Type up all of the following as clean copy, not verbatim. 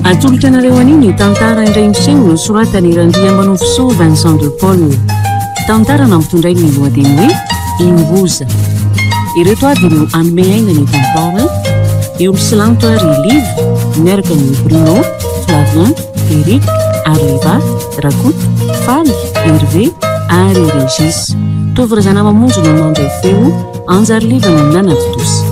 atolotra anareo aniny tantara indray-misengo nosoratany Irandriamanofo Vincent de Paul. Tantara nampitondray ny lohateny hoe Imboza. Ireto avy no anome aina ny tantara eo Silanto ary Live miaraka ny Bruno, Flavien, Eric, Arliva, Rakoto, Faly, Hervé ary Régis. Tovrazana mamonjy no mandray feo Anjary Liva no nanatosy.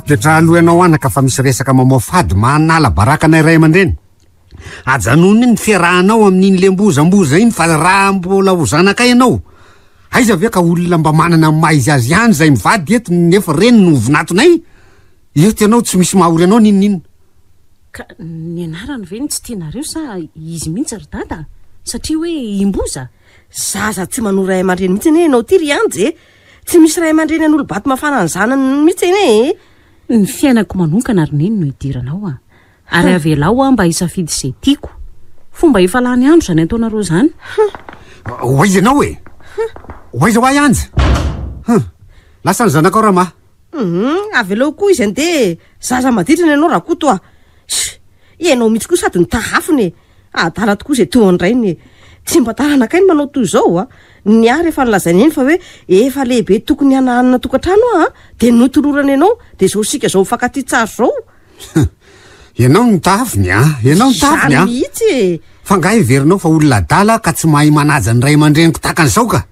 Petra alohanao anaka fa misy resaka mamofady manala barakana iray aman-dreny. Ajanony ny fiarahanao amin'iny le mbozamboza iny fa raha mbola ho zanakay ianao. Aiza ve ka olona mba manana maizy azy ihany zay mivady eto nefa reny no vinatonay? Eto ianao tsy misy mahory anao ninonino. Ka ny anarany ve ny tsy tianareo sa izy mihitsy ry dada? Satria hoe Imboza. Zaza tsy manoro ray aman-dreny mihitsy ene ianao ty ry anjy e. Tsy misy ray aman-dreny an'olo baty mafana ny zanany mihitsy ene e. Ny fiainako manokana ry neny no idiranao a. Ary avelao mba hisafidy izay tiako. Fomba efa lany andro zany ataonareo zany. Hoaiza anao e? Hoaiza ho ay anja? Lasa ny zanakao rama. Avelao koa izy ande zaza maditra ny ianao Rakoto a. Ianao mihitsy koa sady ny tahafony e. Adala tokoa izay toandrainy. Tsy mba taranakay ny manao toy izao a. Ny ary efa nilazainy eny fa hoe efa lehibe tokony hananana tokantrano a de notolorana ianao de zao sika zao mifankaty tsara zao. Ianao ny tafiny a? Ianao ny tafiny a? Mihitsy e. Fa ngahy heverinao fa olona adala ka tsy mahay manaja ny ray aman-dreniko takan'izao ka.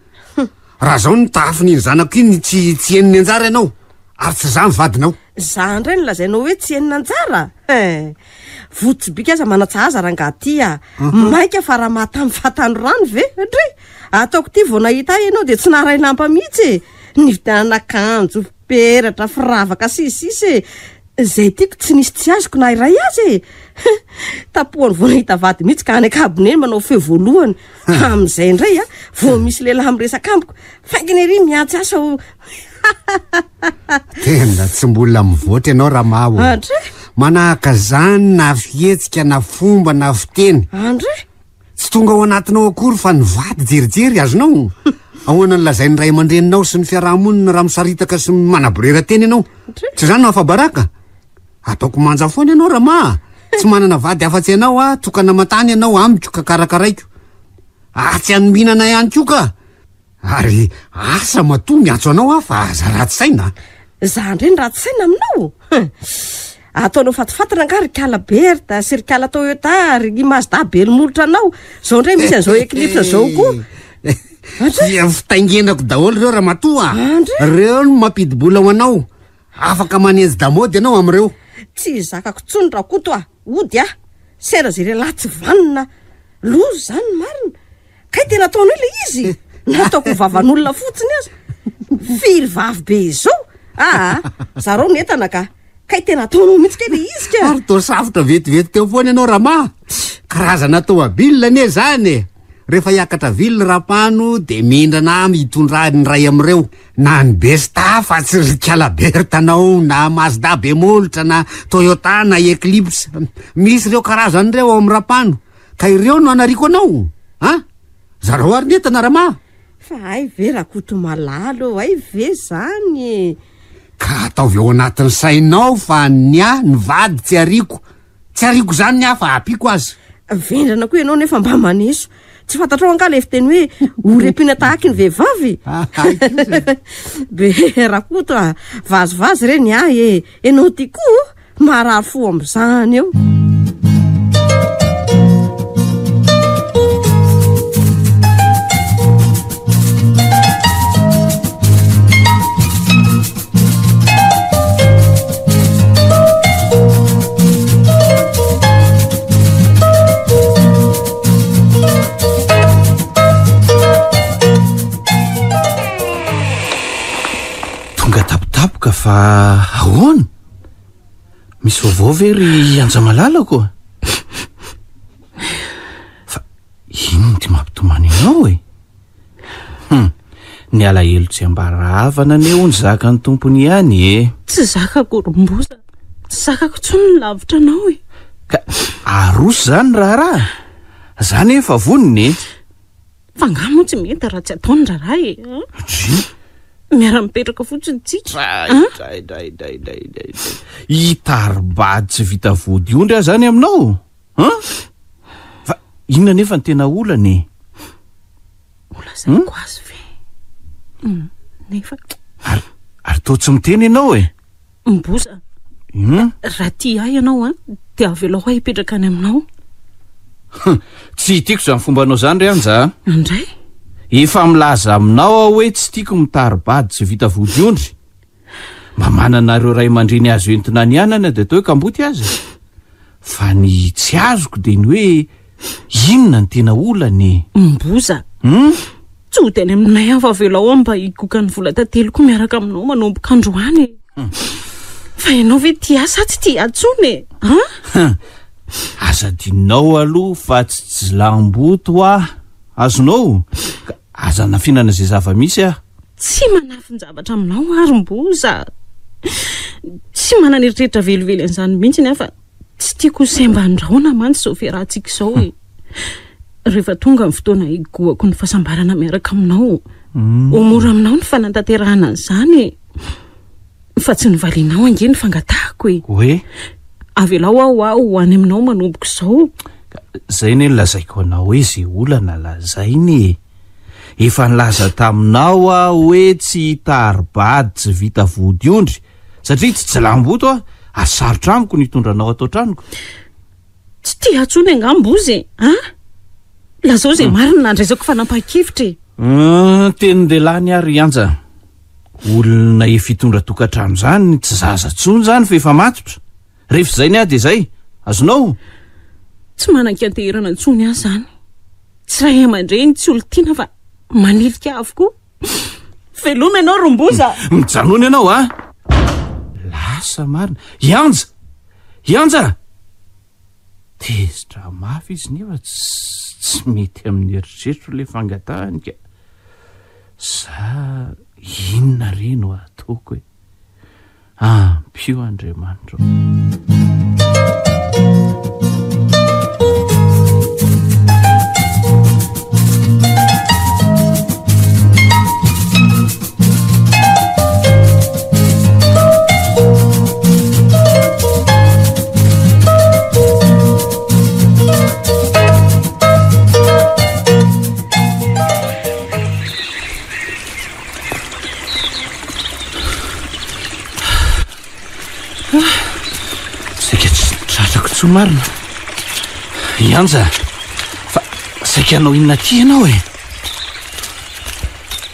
Raha zao ny tafiny ny zanako iny tsy eniny anjara ianao ary tsy za mivadinao. Za ndray nilazainao hoe tsy enina anjara. Votsibika aza manatsahaza rangaty a. Maika fa raha mahatamy fatano rano ve? Ndre ataoko ty vao nahita ianao de tsy naray lampa mihitsy. Nividianana akanjo, peratra, firavaka sisisy. Zay tiako tsy nisy tsy azoko na iray azy. Tapohany vao nahita vady mihitsy ka any akaboneny manao feo voalohany. Amin'izay indray a vao misy lehilahy miresaka amiko. Faingana ery miantsy asa ho. Tena tsy mbola mivoatra ianao Ramaho. Manahaka zany na fihetsika na fomba na fiteny. Andre? Tsy tonga ao anatinao akory fa nivady jerijery azonao. Ahoana ny lazainy ray aman-dreninao sy ny fiarahamonina raha misaritaka sy manaborera teny ianao. Tsy zany no afa-baraka. Ataoko manja foana ianao Rama. Tsy manana vady afa-tsy ianao a, tokana matany ianao amiko ka karakaraiko. Tsy anominana ihany koa ka. Ary asa matoa miantso anao a fa aza ratsy saina. Za ndreny ratsy saina aminao. Ataonao fatifatana nga ry Calaberta sy ry Cala Toyota ry Mazda belomolotra anao. Zao ndray misy an'izao Eclipse zao koa. Fitaingenako daholo reo raha matoa. Reo no mampidibola ho anao. Afaka manenjy damody ianao am'ireo. Tsy zakako tsony Rakoto a. Ody a. Sera zay re latsy vanona. Lozo zany marina. Kay tena ataonao le izy. Nataoko vavan'olona fotsiny azy. Firy vavy be izao. Zareo netana ka. Kay tena ataonao mihitsy kay le izy ka. Ary tao safotra vetivety teo foana ianao Rama. Karazana tomobilina ane zany. Rehefa hiakatra vily rapano de mindrana mitondra ny ray am'ireo. Na ny Besta fa tsy ry Calaberta anao na Mazda bemolotra na Toyota na Eclipse. Misy ireo karazany reo ao amin'ny rapano. Ka ireo no anariko anao. Zareo ary netana Rama. Fa ay ve Rakoto malalo, ay ve zany. Ka ataovy ao anatin'ny sainao fa ny vady tsy ariko. Tsy ariko zany ny fa apiko azy. Vendrana koa ianao nefa mba maneso. Tsy fantatrao anga le fiteny hoe orepina tahaky ny vehivavy. Be Rakoto a, vazivazy reny e. Enao ty koa marary fo amin'izany eo. Fa ahoana? Misy vaovao ve ry Anjamalalako? Fa ino ty mampitomany anao e? Ny ny alahelo tsy ambaravana neo ny zaka ny tompony ihany e. Tsy zakako rombosa, tsy zakako tsony ny lavitra anao e. Ka arosy zany raharaha zany efa voniny e. Fa ngamo tsy mety raha tsy ataony raharaha e. Miara-mipetraka fotsiny tsika. Hitaribady tsy vita vody ondry aho zany aminao fa inona nefa ny tena olany e. Ola zay ko azy ve nefa ary to tsy miteny ianao e. Mboza raha ty ahy ianao dia avelao aho hipetraka any aminao. Tsy tiako zany fombanao zany ry anja. Andray efa milaza aminao aho hoe tsy tiako mitaribady tsy vita vody ondry. Mba mananareo ray aman-dreny azo entina ny anana dia atao hoe kamboty azy. Fa ny tsy azoko dia ny hoe inona ny tena olany. Mboza tsy ho teny aminay aho fa avelao aho mba hikoka ny vola tateloko miaraka aminao manomboka androany. Fa ianao ve ty asa tsy ty atsony aza dinao aloha fa tsy jilamboto azonao ka aza nafinana zay zava-misy aho. Tsy manafin-javatra aminao ary Mboza. Tsy mananeritreritra velively an'izany mihitsy ny fa tsy tiako semba andraona mantsy zao fiarahantsika izao e. Rehefa tonga ny fotoana higoako ny fahasambarana miaraka aminao omora aminao ny fanantanterahana an'izany fa tsy nivalinao ange ny fangatahako e. Hoe avelao aho any aminao manomboka izao. Zay ny lazaiko anao hoe zay olana lazainy efa nilaza taminao hoe tsy hitaribady tsy vita vody ondry satria tsy jilamboto ary sarotra amiko nitondranao atao tranoko. Tsy ty atsony angambozy lazao zay marina andraisako fanampahan-kevitra tenin-dehilahy ary anja olona efitondra tokantrano zany tsy zaza tsony zany fa efa matotra rehefa zay ny ady zay azonao. Tsy manan-kanterana ntsony ahy zany. Tsy ray aman-dreny tsy olo tiana fa manilika avokoa. Veloma ianao Romboza. Mijanona ianao lasa marina. Ianja tezitra mafy izy nefa tsy mety amin'ny eritreritro le fangatahany ka sa inona reno ataoko e. Ampio Andriamanitra. Marina ianja fa saika anao inona ty ianao e.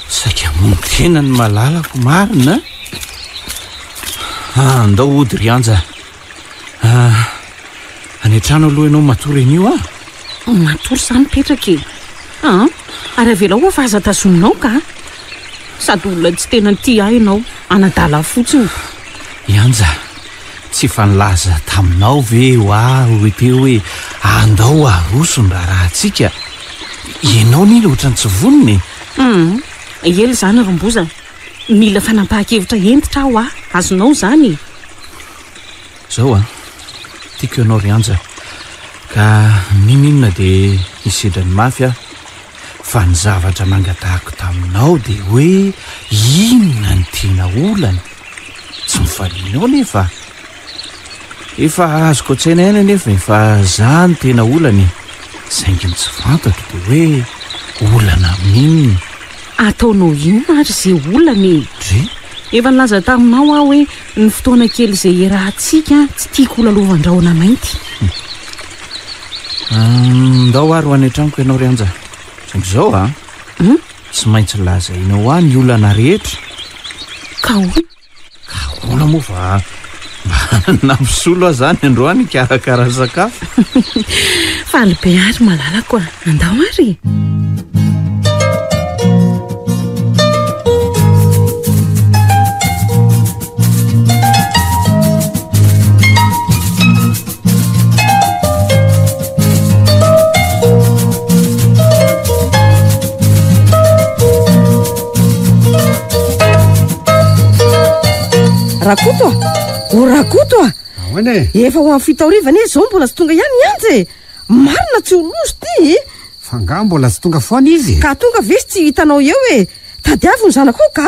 Saika mony tena ny malalako marina. Andao ody ry anja any an-trano aloha ianao matory an'io matory zany petraka e. Ary avelao fa aza tazoninao ka sady olona tsy tena ty ahy ianao anadala fotsiny. Ianja tsy fanilaza taminao ve oete hoe andao aroso ny raharahantsika ianao nila ohatrany tsy voniny. Ely zany Romboza mila fanampahan-kevitra entitra aho azonao zany zao tiako ianao ry anja ka ninona dia hisedrany mafy fa ny zavatra mangatahako taminao dia hoe inona ny tena olany tsy mivalianao nefa efa azoko tsaina ihany nefa efa zany tena olany saingy tsy fantatro dia hoe olana amin'inony ataonao inona ary zay olany efa nilaza taminao aho hoe ny fotoana kely izay erahantsika tsy tiako olalovan-drahona mainty. Ndao ary ho any an-tranoko ianao ry anja saingy zao tsy maintsy lazainao ny olana rehetra ka ola moa fa nampisolo zany androany karakara sakafo. Fa alibe ary malalako andao ary. rakoto o rakoto ahoana efa ho amin'ny fitaorivana e zao mbola tsy tonga ihany ianjy marina tsy oloso ty fa nga mbola tsy tonga foana izy ka tonga ve sy tsy hitanao eo e tadiavy ny zanako ao ka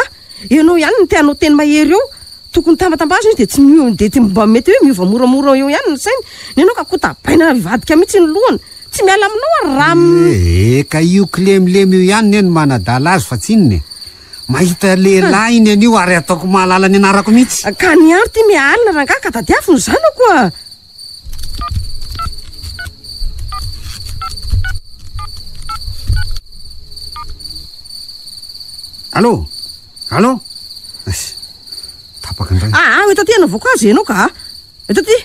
ianao ihany ny teanao teny mahery eo tokony tambatambazy izy de tsy mba mety hoe miova moramora eo ihany ny sainy ny anao ka kotabaina vivadika mihitsy ny lohany tsy miala aminao ary raha ka io kilemilemy io ihany ne ny manadala azy fa tsinony mahita lehilahy iny an'io ary ataoko mahalala ny anarako mihitsy ka ny ary ty mialina raha nga ka tadiavy ny zanako a allo allo tapaka indray eto ty anavoko azy ianao ka eto ty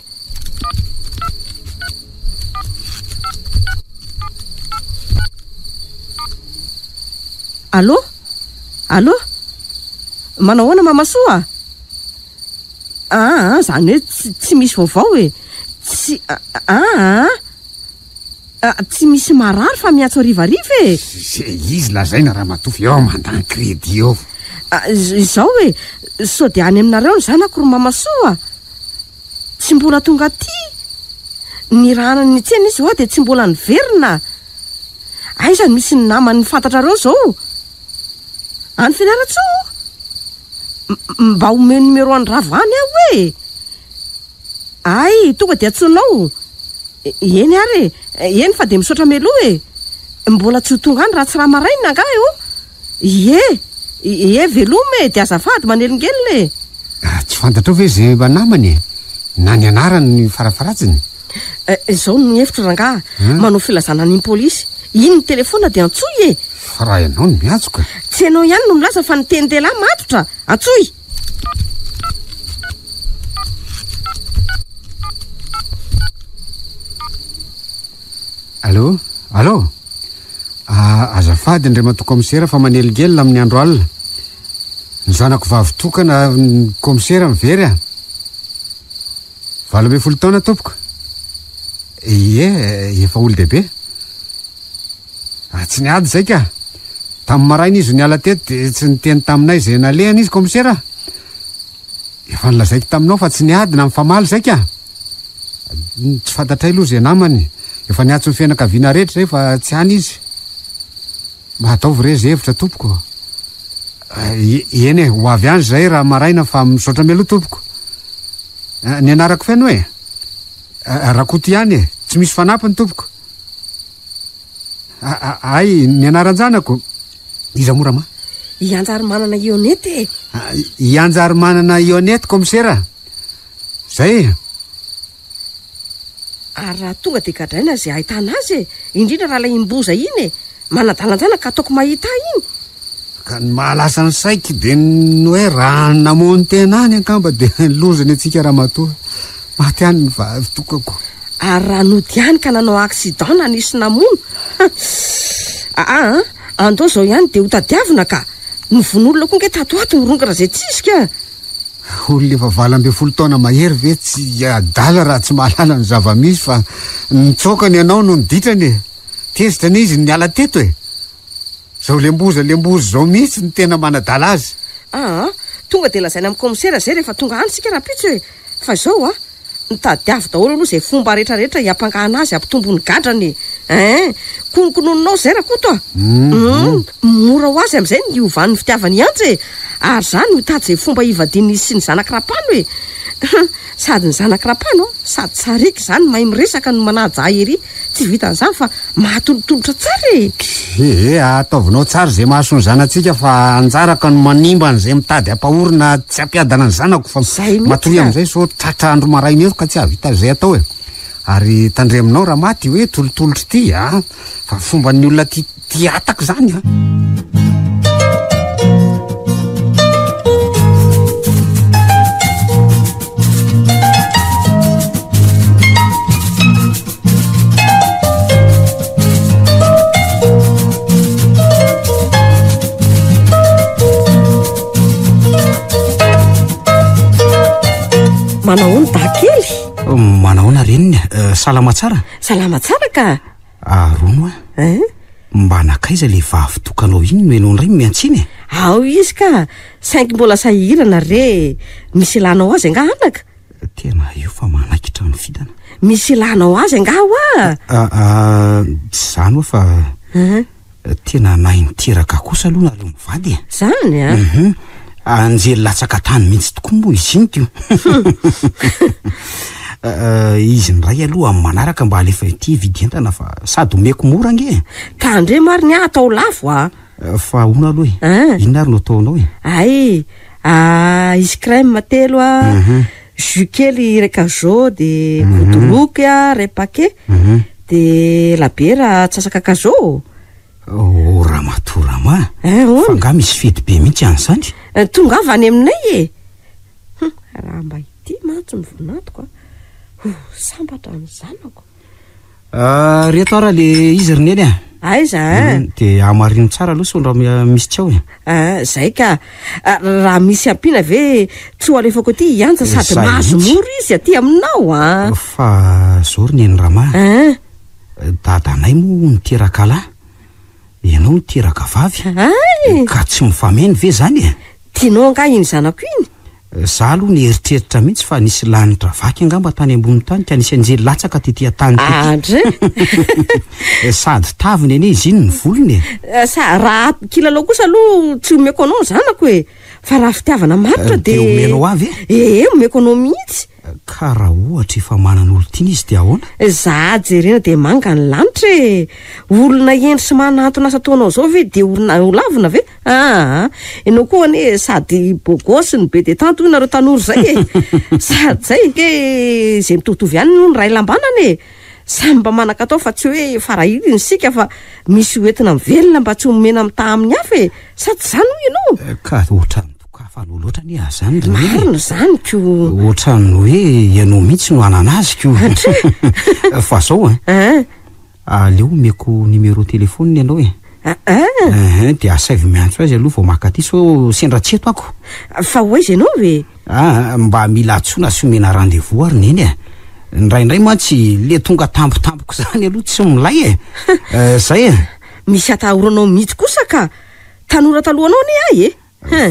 allo allo manao ahoana mamasoa zany hoe tsy misy vaovao e tsy tsy misy marary fa miatso arivariva e izy lazaina raha matofy eo mandany crédit eo izao e sao de any aminareo ny zanako ro mamasoa tsy mbola tonga ty ny rahana ny tsena izy hoa de tsy mbola niverina aizany misy ny namany fantatrareo zao any fianaratso mba omeo numero any ravo any aho e ay tonga de atsonao eny ary eny fa de misaotra meloa e mbola tsy ho tonga any raha tsy raha maraina nga eo e veloma e de azafady manelingelina e tsy fantatrao ve zay mba namany na ny anarany ny farafaratsiny zao ny hevitra ranga manao filazana ny polisy iny ny telefona de antsoy e fa raha ianao no miatsoka tsy ianao ihany no milaza fa ny teny dehilahy matotra antsoy allo allo azafady indray matokomisera fa manelingelina amin'ny andro alina ny zanako vavitokana komisera mivery a 12 taona tompoko efa olo dehibe tsy niady zay ka tamin'ny maraina izy niala teto de tsy niteny taminay zay nalehana izy komisera efa nilazaiko taminao fa tsy niady na mifamaly zay ka tsy fantatray aloha zay namany efa niatso ny fianakaviana rehetra zay fa tsy hany izy mahataovy re zay hevitra tompoko eny e ho avy any zay raha maraina fa misaotra meloha tompoko ny anarako feno e rakoto ihany e tsy misy fanampiny tompoko ay ny anaran-janako iza mora ma ianjary manana ionety e ianjary manana ionety komisera zay ary raha tonga de gadraina zay ahitana azy e indrindra raha lay imboza iny e manadalanjana ka ataoko mahita iny ka ny mahalasa ny saiky de ny hoe raha namony tena any ankamba de lozany atsika raha matoa maty any ny vavy tokako ary raha nody ihany ka nanao accident na nisy namono andao zao ihany de ho tadiavina ka ny vonolona koa nge tatoato mironga raha zay tsisy ka olona efa 20 taona mahery ve tsy adala raha tsy mahalala ny zava-misy fa nitsokany ianao no niditrany e tezitra ny izy niala teto e zao lemboza zao mihitsy ny tena manadala azy tonga de lazaina amin'ny komisera zay rehefa tonga any sika raha pitso e fa zao nitadiavy daholo aloha zay fomba rehetrarehetra hiampangahana azy ampitombony gadrany konokononinao zay raha koto mora ho azy am'izay ny iovan'ny fitiavany antsy e ary zany mitady zay fomba hivadiny sy ny zanak-rapano e sady ny zanak-rapano sady tsariky zany mahay miresaka no manaja ery tsy vitan'izany fa mahatolotolotra tsara e ataovinao tsara zay mahaso ny zanatsika fa anjaraka no manimba n'izay mitady ampahorina tsy ampiadana ny zanako fa matory am'izay so tratra andro maraina eto ka tsy havita zay atao e ary tandreminao raha maty hoe tolotolotra ty fa fomba ny olona ty ataka zany manahoana dakely manahoana reniny salama tsara salama tsara ka rono mba nakaiza le vavy tokanao iny no enao ndray miantsiny e? Ao izy ka saingy mbola sahirana re misy ilanao azy anga anaka. Tena io fa manaikitra ny fidana. Misy ilanao azy anga zany fa tena nainiteraka kosa aloha naleo mivady e. Zany a anjely latsaka tany mihitsy tokoa moa izy iny tio. Izy ndray aloha amin'ny manaraka mba alefa ity vidientana fa sady omeko mora nge. Ka andre mariny atao lafo a. Fa ona aloha e. Inona ary no ataonao e? Ay izy crème telo a jus kely reka zo de godoloky a ray paquet de labiera atsasaka kazo. Ramatorama fa nga misy fety be mihitsy an'izany. Tonga avy any aminay e. Raha mba ity mantsy ny voninatoko sambatra ny zanako. Reto ara le izy rineny a. Aiza de amarino tsara aloha sonra misy tsy ao e. Zay ka raha misy ampiana ve tsy alefako ty ianja sady mahazo mora izy aty aminao a. Fa zao rineny rama dadanay moa niteraka lahy ianao niteraka vavy ka tsy mifameny ve zany e? Tianao anga iny zanako iny? Za aloha nieritreritra mihitsy fa nisy lanitra vaky angamba tany ambony tany ka nisy anjely latsaka tetya tany sady taviny ene izy iny ny volony e. Sa raha kilalao kosa aloha tsy omeko anao zanako e. Fa raha fitiavana maritra de omenao avy e? Omeko anao mihitsy. Ka raha ohatra efa manana olo tiana izy de ahoana? Za jerena de manga ny lanitra e. Olona endry sy manantona asa taonao zao ve de olona olavina ve? Enao koa ane sady bogosy ny be de tanto nareo tanora zay e. Sady zay ke zay mitovitovy ihany no ny ray lambanana e. Samy mba manakatao fa tsy hoe farahily ny sika fa misy hoentina mivelona mba tsy homena amita amin'ny hafa e. Sady zany ho ianao. Ka ohatrany tokafa loatra ny azany marina zany ko. Ohatrany hoe ianao mihitsy no anana azy ko. Fa zao aleo omeko numéro téléphone ianao e. De asavy miantso azy aloha vao maka aty so sendra tsy eto ako. Fa hoaizy ianao ve? Mba mila atsona sy omena rendez-vous ary neny e. Ndraindray mantsy le tonga tampotampoko zany aloha tsy milay e. Zay e. Misy atahoranao mihitsy kosa ka tanora talohanao ne ay e.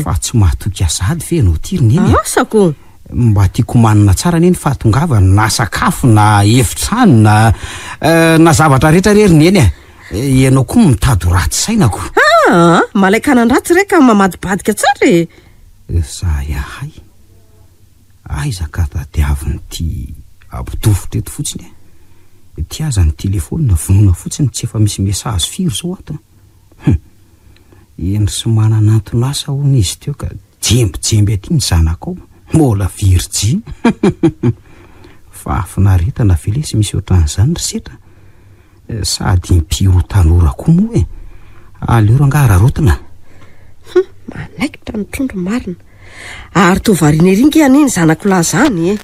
Fa tsy mahatoky azady ve anao ty rineny e. Asako mba tiako manina tsara neny fa tongava na sakafo na efitrano na zavatra rehetra re rineny e. Ianao koa mitady ratsy sainako. Malaikana ratsy reka mamadibadika tsara e. Za yahay aiza ka tadiaviny ty ampitofotra eto fotsiny e. Ty aza ny telefônina vonona fotsiny tsy efa misy mesazy firy zao ato. Endry sy mananantona asa hono izy teo ka jembijemby aty ny zanakao mbola virjy. Fa afinaretana ve le sy misy ohatran'izany risetra sady mpiro tanora koa moa e. Aleo rangara rotina. Manaikitra ny trondro marina ary tovariana eringa aneny zanako lahy zany e.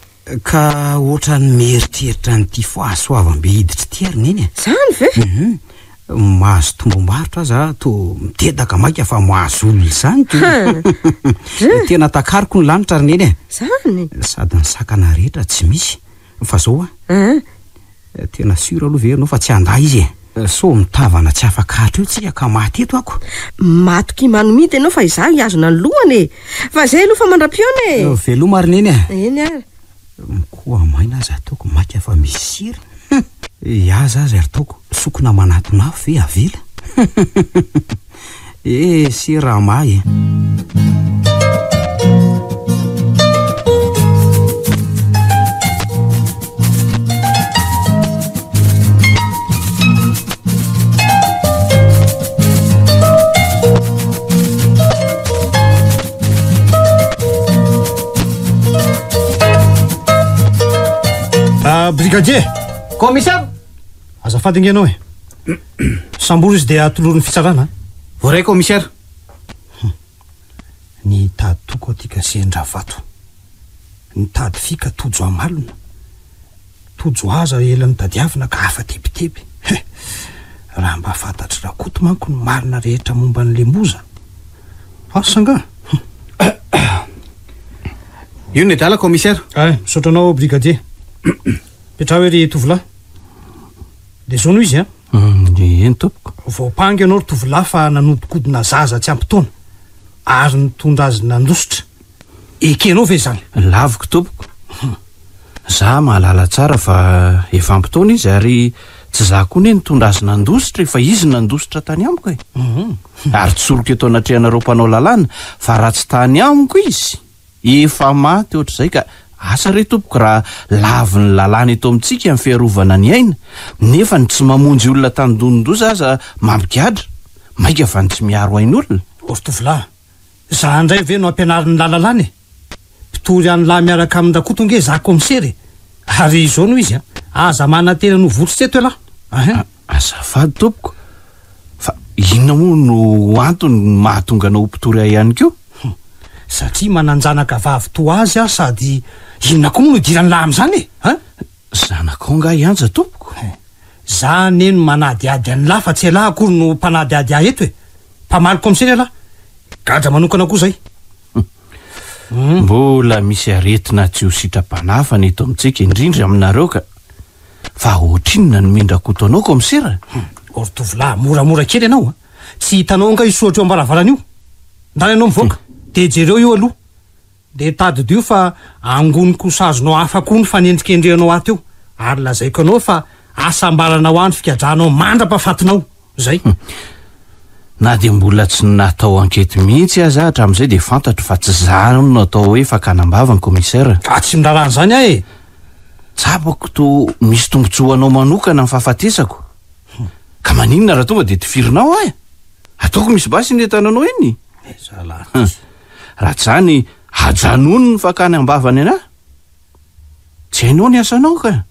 Ka ohatrany mieritreritra nyty fahasoavam-be hiditra ty ary neny e. Zany ve? Mahazo tombo-maritra za to mitedaka maika fa mahazo olona zany to. Tena takariko ny lanitra ary neny e. Zany sady ny sakana rehetra tsy misy fa zao tena sura aloha ve anao fa tsy anday izy e. So mitavana tsy afaka hatra eo tsika ka maty eto ako. Matoky manomity ianao fa izaho hiazona ny lohany e. Fa zay aloha fa mandram-piona e. Veloma ary neny e. Eny ary koa maina azy ataoko maika fa misy sira. Iaza azy ary taoko sokona manatona afo ve avela. Sira may e. Brigadier. Commissaire. Azafady nge anao e. Sambory izy de atolorony fitsarana. Voray commissaire. Ny tady toko atika sendra vato. Ny tady fika tojo amalona. Tojo aza elan'ny tadiavina ka hafa tepitepy. Raha mba fantatry rakoto manko ny marina rehetra momba ny lemboza. Sanga. Io ny dala commissaire. Misotranao brigadier. Petra hoe ry tovolahy. De zao no izy eny tompoko. Voapangy ianao ry tovolahy fa nanodikodina zaza tsy ampytaona ary nitondra azy nandositra. Ekenao ve zany? Laviko tompoko. Za mahalala tsara fa efa ampytaona izy ary tsy za koa ne nitondra azy nandositra fa izy nandositra tany amiko e. Ary tsoroka eto anatrehanareo mpanao lalàna fa raha tsy tany amiko izy efa maty ohatr'izay ka asa re tompoko raha lavy ny lalàna eto amintsika amin'ny fiarovana ny aina nefa ny tsy mamonjy olona tandonondoza aza mampigadra maika fa ny tsy miaro ain'olona. Ory tovolahy, za indray ve no ampianarin'ny lalalàna e? Mpitory any lahy miaraka amin'ny dakotonge za komisery ary izao no izy aza manantena no votsy teto elahy. Azafady tompoko fa inona moa no antony mahatonga anao mpitory ahy ihany keo? Satria mananjanaka vavy toa azy sady inona koa moa no idirany lahy am'izany e? Zanakao nga ianja tompoko. Za neno manadiady any lahy fa tsy elahy akory no mpanadiady ahy eto e. Mpamaly komisery elahy, gadra manokana koa zay. Mbola misy aretina tsy ho sitrapanafa eto amintsika indrindra aminareo ka fa ohatrinona no mindrako taonao komisera? Ory tovolahy, moramora kely ianao tsy hitanao nga isotra eo ambaravarana io. Ndany ianao mivoaka de jereo io aloha de tadidio fa angoniko sazonao hafa koa ny fanendrikendrehanao ato eo ary lazaiko anao fa asambaranao any fikadranao mandra-pahafatinao zay. Na dia mbola tsy natao ankety mihitsy aza hatramin'izay dia fantatro fa tsy zany no natao hoe fakanambava ny komisera. Ka tsy mindrarana zany ahy e. Tsapako to misy tombotsoanao manokana amin'ny fahafatesako ka maninona raha tonga dia tifirinao ahy ataoko misy basy ny entananao eny. Raha tsy zany hajanono ny fakany ambavany anahy tsy hainao ny asanao ka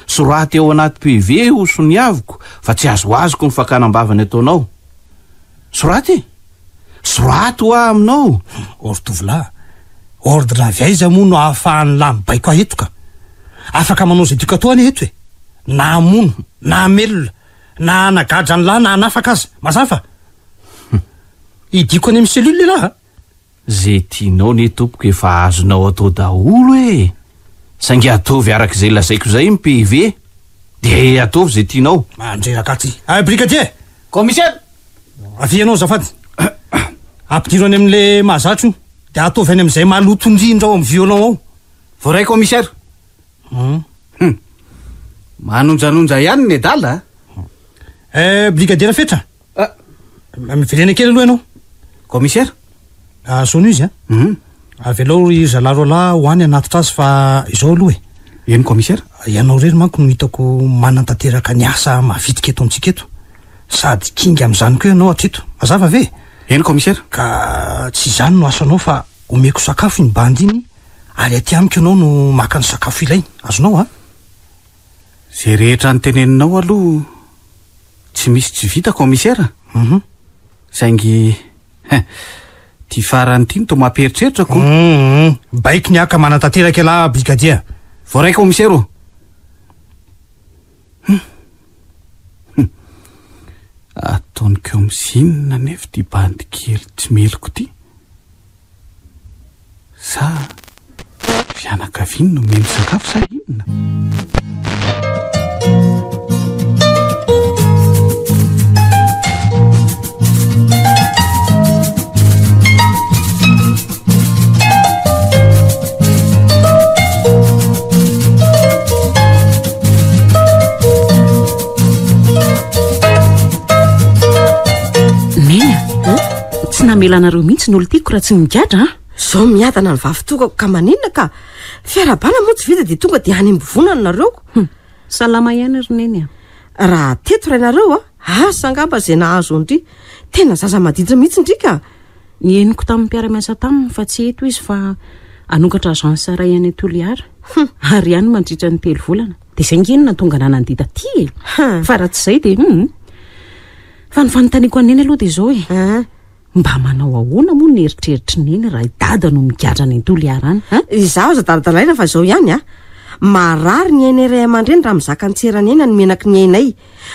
soraty ao anaty PV ho soniaviko fa tsy azoazoko ny fakany ambavany ataonao. Soraty ho ahy aminao. Ory tovolahy, ordre avy aiza moa no ahafahan'ny lahy mibaiko ahy eto ka afaka manao zay tiako atao any eto e. Na amono na amelona na anagadra ny lahy na anafaka aza mazafa idiko any amin'ny selule lahy. Zay tianao ne tompoko efa azonao atao daholo e. Saingy ataovy arak'izay lazaiko zay ny PV de ataovy zay tianao. Mandreraka aty. Brigadier. Commissaire. Avianao zafady. Ampidiro any amin'le mahazatro de ataovy any amin'izay maloto indrindra ao amin'ny violon ao. Voray komisaira. Manonjanonja ihany ny adala. Brigadier fetra. Mivelena kely aloha ianao. Komisaira. Sono izy avy alao ry zalaroalahy hoany anatitra azy fa izao aloha e. Eny komisaira. Ianao rery manko no hitako manantanteraka ny asa mavitika eto amintsika eto sady kinga amin'izany koa ianao atreto mazava ve? Eny komisaira. Ka tsy izany no asanao fa omeko sakafo iny bandy iny ary aty amiko ianao no maka ny sakafo ilay azonao zay rehetra nyteneninao aloha tsy misy tsy vita komisaira. Saingy ty farany ty to mamperitreritra ko. Baiko ny aka manantanteraka lahy brigadier. Voray komisaira. Ataoniko eo misinina nefa ty bandy kely tsy meloko ty sa fianakaviany no meno sakafo sa inona? Namelanareo mihitsy nolo tiako raha tsy migadra zao miadana ny vavy tokako ka maninona ka fiarabana moa tsy vita de tonga de any mbovonana nareo salama ihany ry neny raha teto rainareo asa ngamba zay nahazo ndry tena zaza madiditra mihitsy ndrika eniko tamin'ny mpiara-miasa taminy fa tsy eto izy fa anokatra agence ray any Toliara ary ihany mandritra ny 3 volana de zay ngenona tonga nanandita ty fa raha tsy zay de fa ny fanontaniako aneny aloha de zao mba manao ahoana moa ny eritreritry neny raha idada no migadra ny Toliara any izaho za daladalaina fa zao ihany marary ny aina iray aman-dreny raha mizaka ny tserany ena ny menaky ny ainay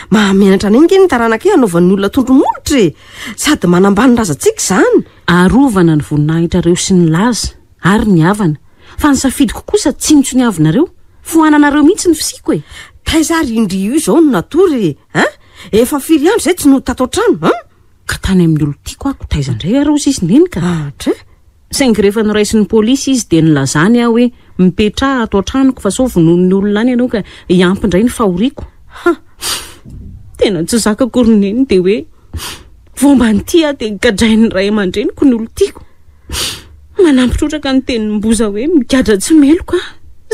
mahamenatra ny nge ny taranaka anaovan'ny olona tondromolotra sady manambany razantsika zany arovana ny voninahitra sy ny laza ary ny havana fa ny safidiko kosa tsy mitsony avinareo foananareo mihitsy ny fisiko taizary indri io zao no natory efa firy andro zay tsy no tatao trano a ka tany amin'ny olo tiako ako taizandray arozy izy neny ka atra saingy rehefa noraisin'ny polisy izy dia nylazany aho hoe mipetraha atao tranoko fa sao vononony olona any ianao ka iampindray ny fahoriako tena tsy zakakoroneny dia hoe vomba nyty a dia gadrain'ny ray aman-dreniko ny olo tiako manampitrotraka ny tenin'ny mboza hoe migadra tsy meloka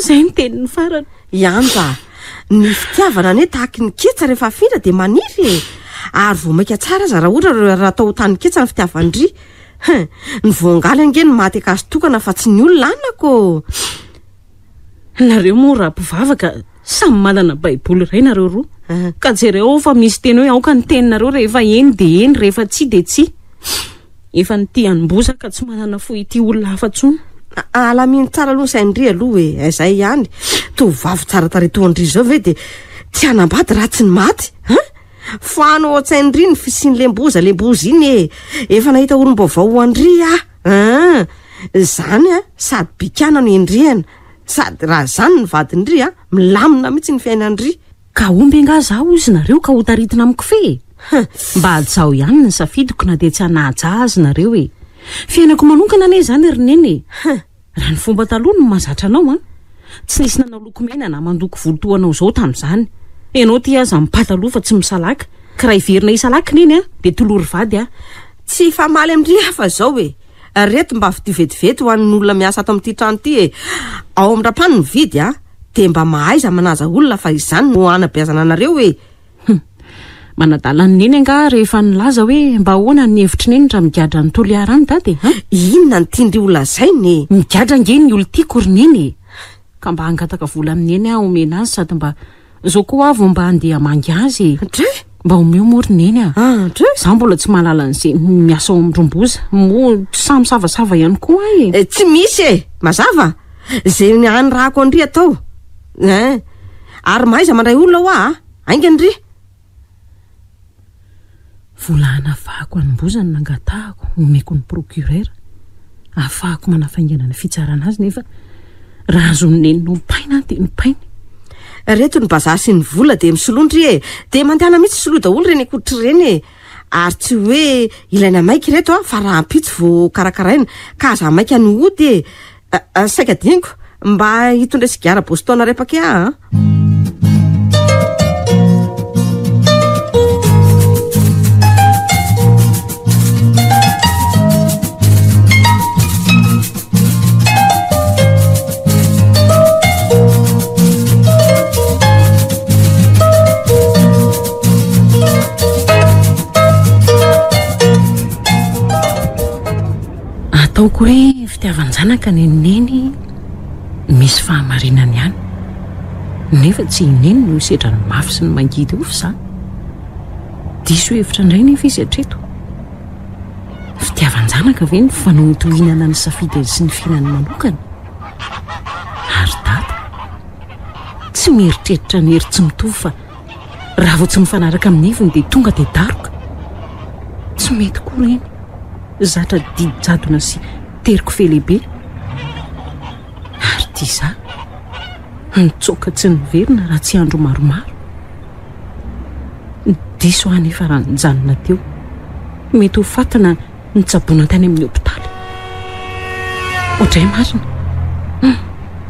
zay ny tenin'ny farany ianja ny fitiavana ane tahaky ny ketsa rehefa afindra dia maniry ary vo maika tsara aza raha ohatra raha tao tany ketsa ny fitiavandry ny voangaly ange ny maty akazo tokana fa tsy ny olona anako nareo moa raha mpivavaka samy malana baiboly iray nareo roa ka jereo fa misy teny hoe aoka ny teninareo rehefa eny dia eny rehefa tsy dia tsy efa nyty hanomboza ka tsy manana fo ity olona hafa-tsony alaminy tsara aloha saindry aloha hoe izay ihany tovavy tsara taretoandry zao ve dia tsy hanambady raha tsy ny maty fanao saindry ny fisiany le mboza iny efa nahita olom-baovao andry zany sady bikana no endriana sady raha zany ny vadindry milamina mihitsy ny fiainandry ka omby angazaho izy nareo ka ho taritina amiko fe mba azaho ihany ny safidiko na dia tsy hanaja azy nareo fiainako manokana ane zany rineny raha ny fomba taloha no mazatra anao tsy nisy nanao lokomena na mandoko volotoanao zao tamin'izany ianao ty aza mipataloha fa tsy misalaka ka raha iverina isalaka neny dia tolory vady tsy famaly amindry hafa zao reto mba avy ty vetivety ho an'ny olona miasa ato amin'ity trano ty ao amin'rapany ny vidy dia mba mahaiza manaza olona fa izany no anabeazana anareo manadalany neny anga rehefa nilaza hoe mba ahoana ny hevitry neny raha migadra ny toliarany dady inona ny tiandry olona zainy migadra nge ny olo tiako rineny ka mba hangataka vola amineny aho omena azy sady mba zao koa avo mba andeha mangy azy mba omeo moa rineny za mbola tsy mahalala an'izay miasa ao amin'romboza moa samy savasava ihany koa tsy misy mazava zay ny any rahako andry atao ary mahaiza mandray olona ho ainga andry volana vahako anym-boza ny nangatahako omeko ny procureur ahafahako manafaingana ny fitsarana azy nefa raha azonyneny no mipaina dia mipainy reto ny bazary sy ny vola dia misolondry dia mandehana mihitsy soloa daholo reny akoditry reny ary tsy hoe ilaina maiky reto fa raha ampitsy vo karakaraina ka aza maika ny ody saika diniko mba hitondra sigara bostona repaka ataoko hoe fitiavan-janaka nenineny misy fahamarinany ihany nefa tsy ineny no isedra ny mafy sy ny mangidy ofy za diso hevitra indray nefa izy atreto fitiavan-janaka ve ny fanohitohinana ny safidy sy ny fihinany manokana ary data tsy mieritreritra ny hery tsy mitovy fa raha vo tsy mifanaraka amin'ny heviny dia tonga dia daroka tsy mety koa reny zatra didijadona sy teriko fe lehibe ary tia za nitsoka tsy niverina raha tsy andro maromaro diso any efa raha nijanona teo mety ho fatana nitsabona tany amin'ny hopitaly ohatray marina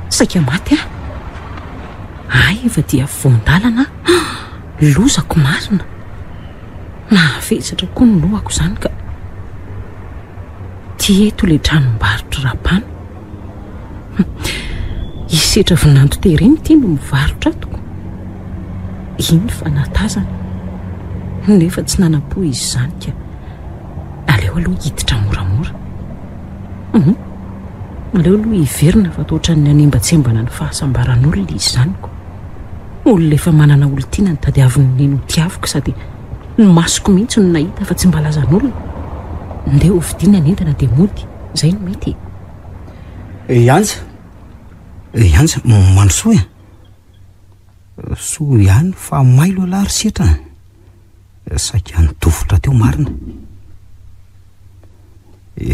saika maty ay efa dia voandalana lozako marina nahavetsatra koa ny lohako zany ka ty eto le tranombarotra rapana isetra vinando tereny ty no mivarotra atoko iny fa natazana nefa tsy nanapo izy zany ka aleo aloha hiditra moramora aleo aloha hiverina fa tohatra ny animbatsembana ny fahasambaran'olona izy zany ko olona efa manana olontiana ny tadiaviny neny ho tiaviko sady ny masoko mihitsy no nahita fa tsy mbalazan'olona ndeha hovidiana ny entana dia mody zay no mety Yanja mandrosoa soa ihany fa mailo alary setra saika nytovotra teo marina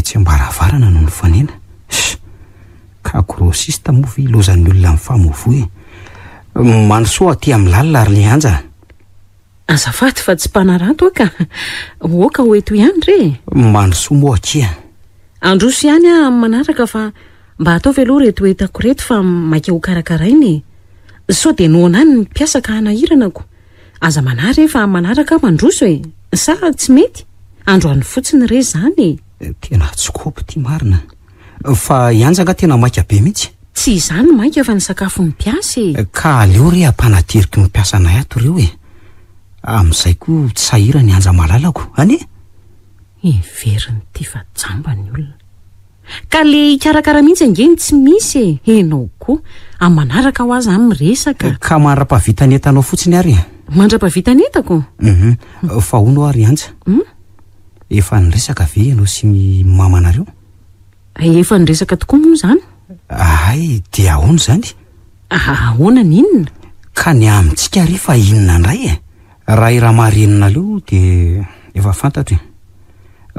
tsy ambaravarana no ny fanena ka grosista moa ilozan'ny olona amin'ny famovoe mandrosoa aty amin'ny lalina ary ny anja azafady fa tsy mpanarato aka oka hoeto ihany re mandrosoa moakia androso ihany a manaraka fa mba ataovy aloha reto etako reto fa maika ho karakarainy sao de noana any mpiasa ka hanahiranako aza manary efa manaraka mandroso e sa tsy mety androany fotsiny re zany tena tsikopy ty marina fa ianjanga tena maika be mihitsy tsy izany maika fa ny sakafo ny mpiasa e ka aleo re ampanateriky ny mpiasanay ato reo e amin'izay koa tsy sahira ny anja malalako any iveriny ty fa jamba ny olona ka le ikarakara mihitsy angeny tsy misy e enao koa amin'ny manaraka ho aza amin'ny resaka ka mandra-pavitanentanao fotsiny ary mandra-pavitanetako fa honao ary anja efa nyresaka ve ianao sy ny mamanareo efa nyresaka tokoa moa zany ay de ahoana zany ahoana ny inona ka ny amintsika ry fa inona indray e raha iraha maharenina aleo de efa fantatro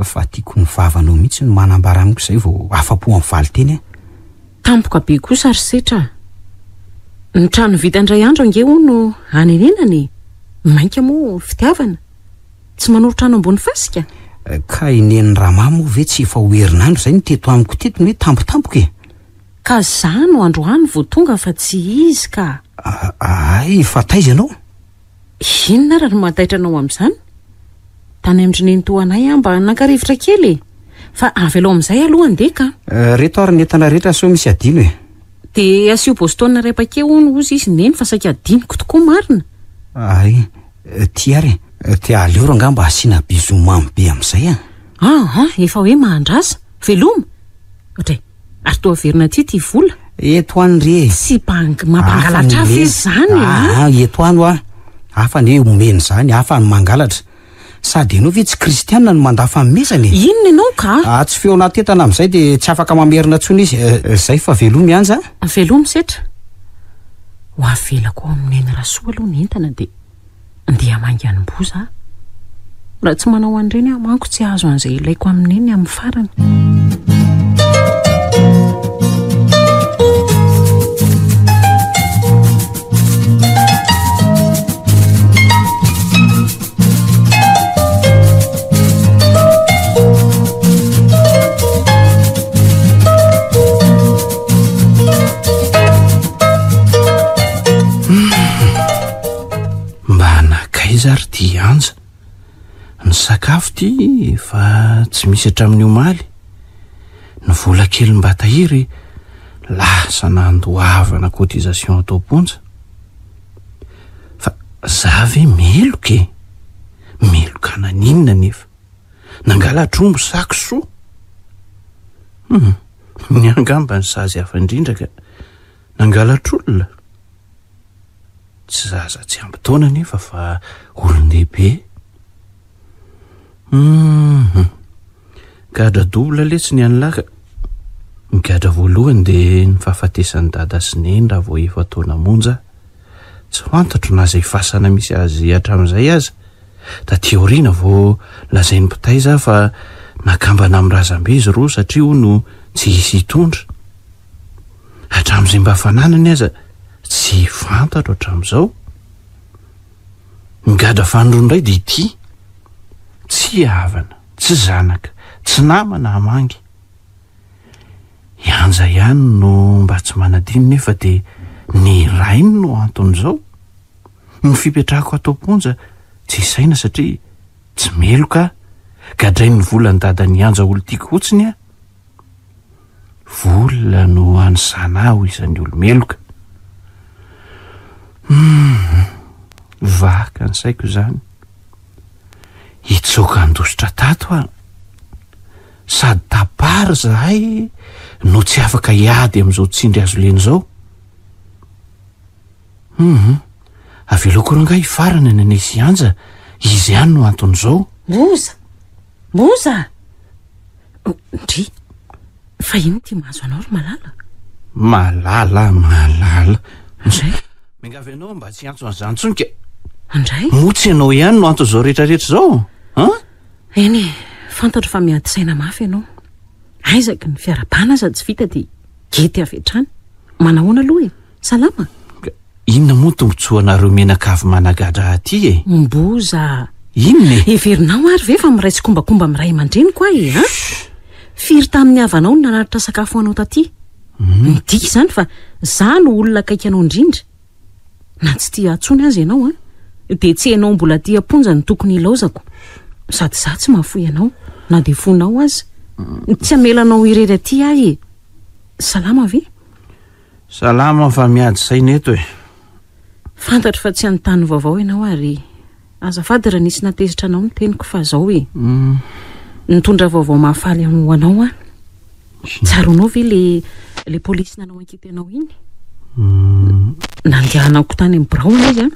fa tiako ny vavanao mihitsy ny manambara amiko izay vao afa-po amin'ny valy teny e tampoka be kosa ry setra ny trano vita indray andro ange ho no hanenenany mainka moa fitiavana tsy manoro trano ambony fasika ka inen'ny ramamo ve tsy efa hoherinandro zay ny teto amiko teto ny hoe tampotampoka e ka za no androany vo tonga fa tsy izy ka ay fa taiza ianao inona raha no mahataitra anao amin'izany tany amindrineny toanay a mba nankarivotra kely e fa avy aloha amin'izay aloha andeha ka reto ary netana rehetra so misy adino e de asio bostona ray-pake hono ozy izy neny fa saika adiniko tokoa marina ay ty ary te aleo ro anga mba asiana bizo mamy be amin'izay efa hoe mahandrasa veloma ohatray ary toa verina ty ty vola eto any re sy mampangalatra afa izy zany eto any hafa ny hoe omeny zany hafa ny mangalatra sady ianao ve tsy kristianina no mandafa mmesany inona ianao ka tsy feo natetana amin'izay de tsy afaka mamerina tsony izy zay fa velomy any za velomy setra ho avelako amin'ny eny rasoa aloha ny entana de andeha manganim-boza raha tsy manao an'ireny aho manko tsy azo an'izay ilaiko amin'eny amin'ny farany zary ty anja ny sakafo ty fa tsy misy hatramin'ny omaly ny vola kely mba tahiry lasa nandoavana cotisation atao ponja fa za ve meloka meloka naninona nefa nangalatrombo sako soa ny angamba ny sazy hafa indrindra ka nangalatr'olona tsy zaza tsy ambitaona nefa fa olon-dehibe gadra dobla letsy ny anylaka ny gadra voalohany de ny fahafatesan'ny dada sy neny raha vao efa taona monja tsy fantatro na zay fasana misy azy hatramin'izay aza da teoriana vao lazay ny mpitaiza fa nakambana amin'ny razambe izy roa satria ho no tsy hisy hitondra hatramin'izay mba fananany aza tsy fantatro hatramin'izao ny gadra fanondray de ity tsy havana tsy zanaka tsy namana hamangy ianja ihany no mba tsy manadino nefa de ny rainy no anton'izao ny fipetrahako atao ponja tsy isaina satria tsy meloka gadray ny vola ny dada ny anja olo tiako fotsiny a vola no anysana ho isan'ny olo meloka vaka ny saiko zany hitsoka andositra tato a sady tapary zahay no tsy afaka hiady am'izao tsindry azo leny zao aveloako ro nga hifarana ny anesy anja izy ihany no anton'izao moza ndry fa ino ty mahazo anao ry malala zay mingavy anao mba tsy antso an'izany tsonika andray motsy ianao ihany no anto zao rehetrarehetra zao eny fantatro fa miady saina mafy ianao aizaky ny fiarabana sady tsy vita de gety avy hatrany manahoana aloha salama inona moa tombotsoanareo menakavy managadra aty e? Mboza inona e? Everinao ary ve fa miray tsykombakomba miray aman-dreny koa e, ha? Firy tamin'ny havanao no nanaritra sakafo anao taty? Midika izany fa za no olona akaiky anao indrindra. Na tsy tia atsony azy ianao, a dia tsy ianao mbola tia ponja ny tokony ilaozako. Sady za tsy mahafoy ianao na dia fonao azy. Tsy amelanao irery aty ahy e. Salama ve? Salama fa miady saina eto e. Fantatra fa tsy anontany vaovao ianao ary azafady raha nisy natezitra anao ny teniko fa zao e. Nitondra vaovao mahafaly ho anao a. Tsaronao ve le polisy nanao ankity anao iny? Nandehanako tany amin'ny birao izy a,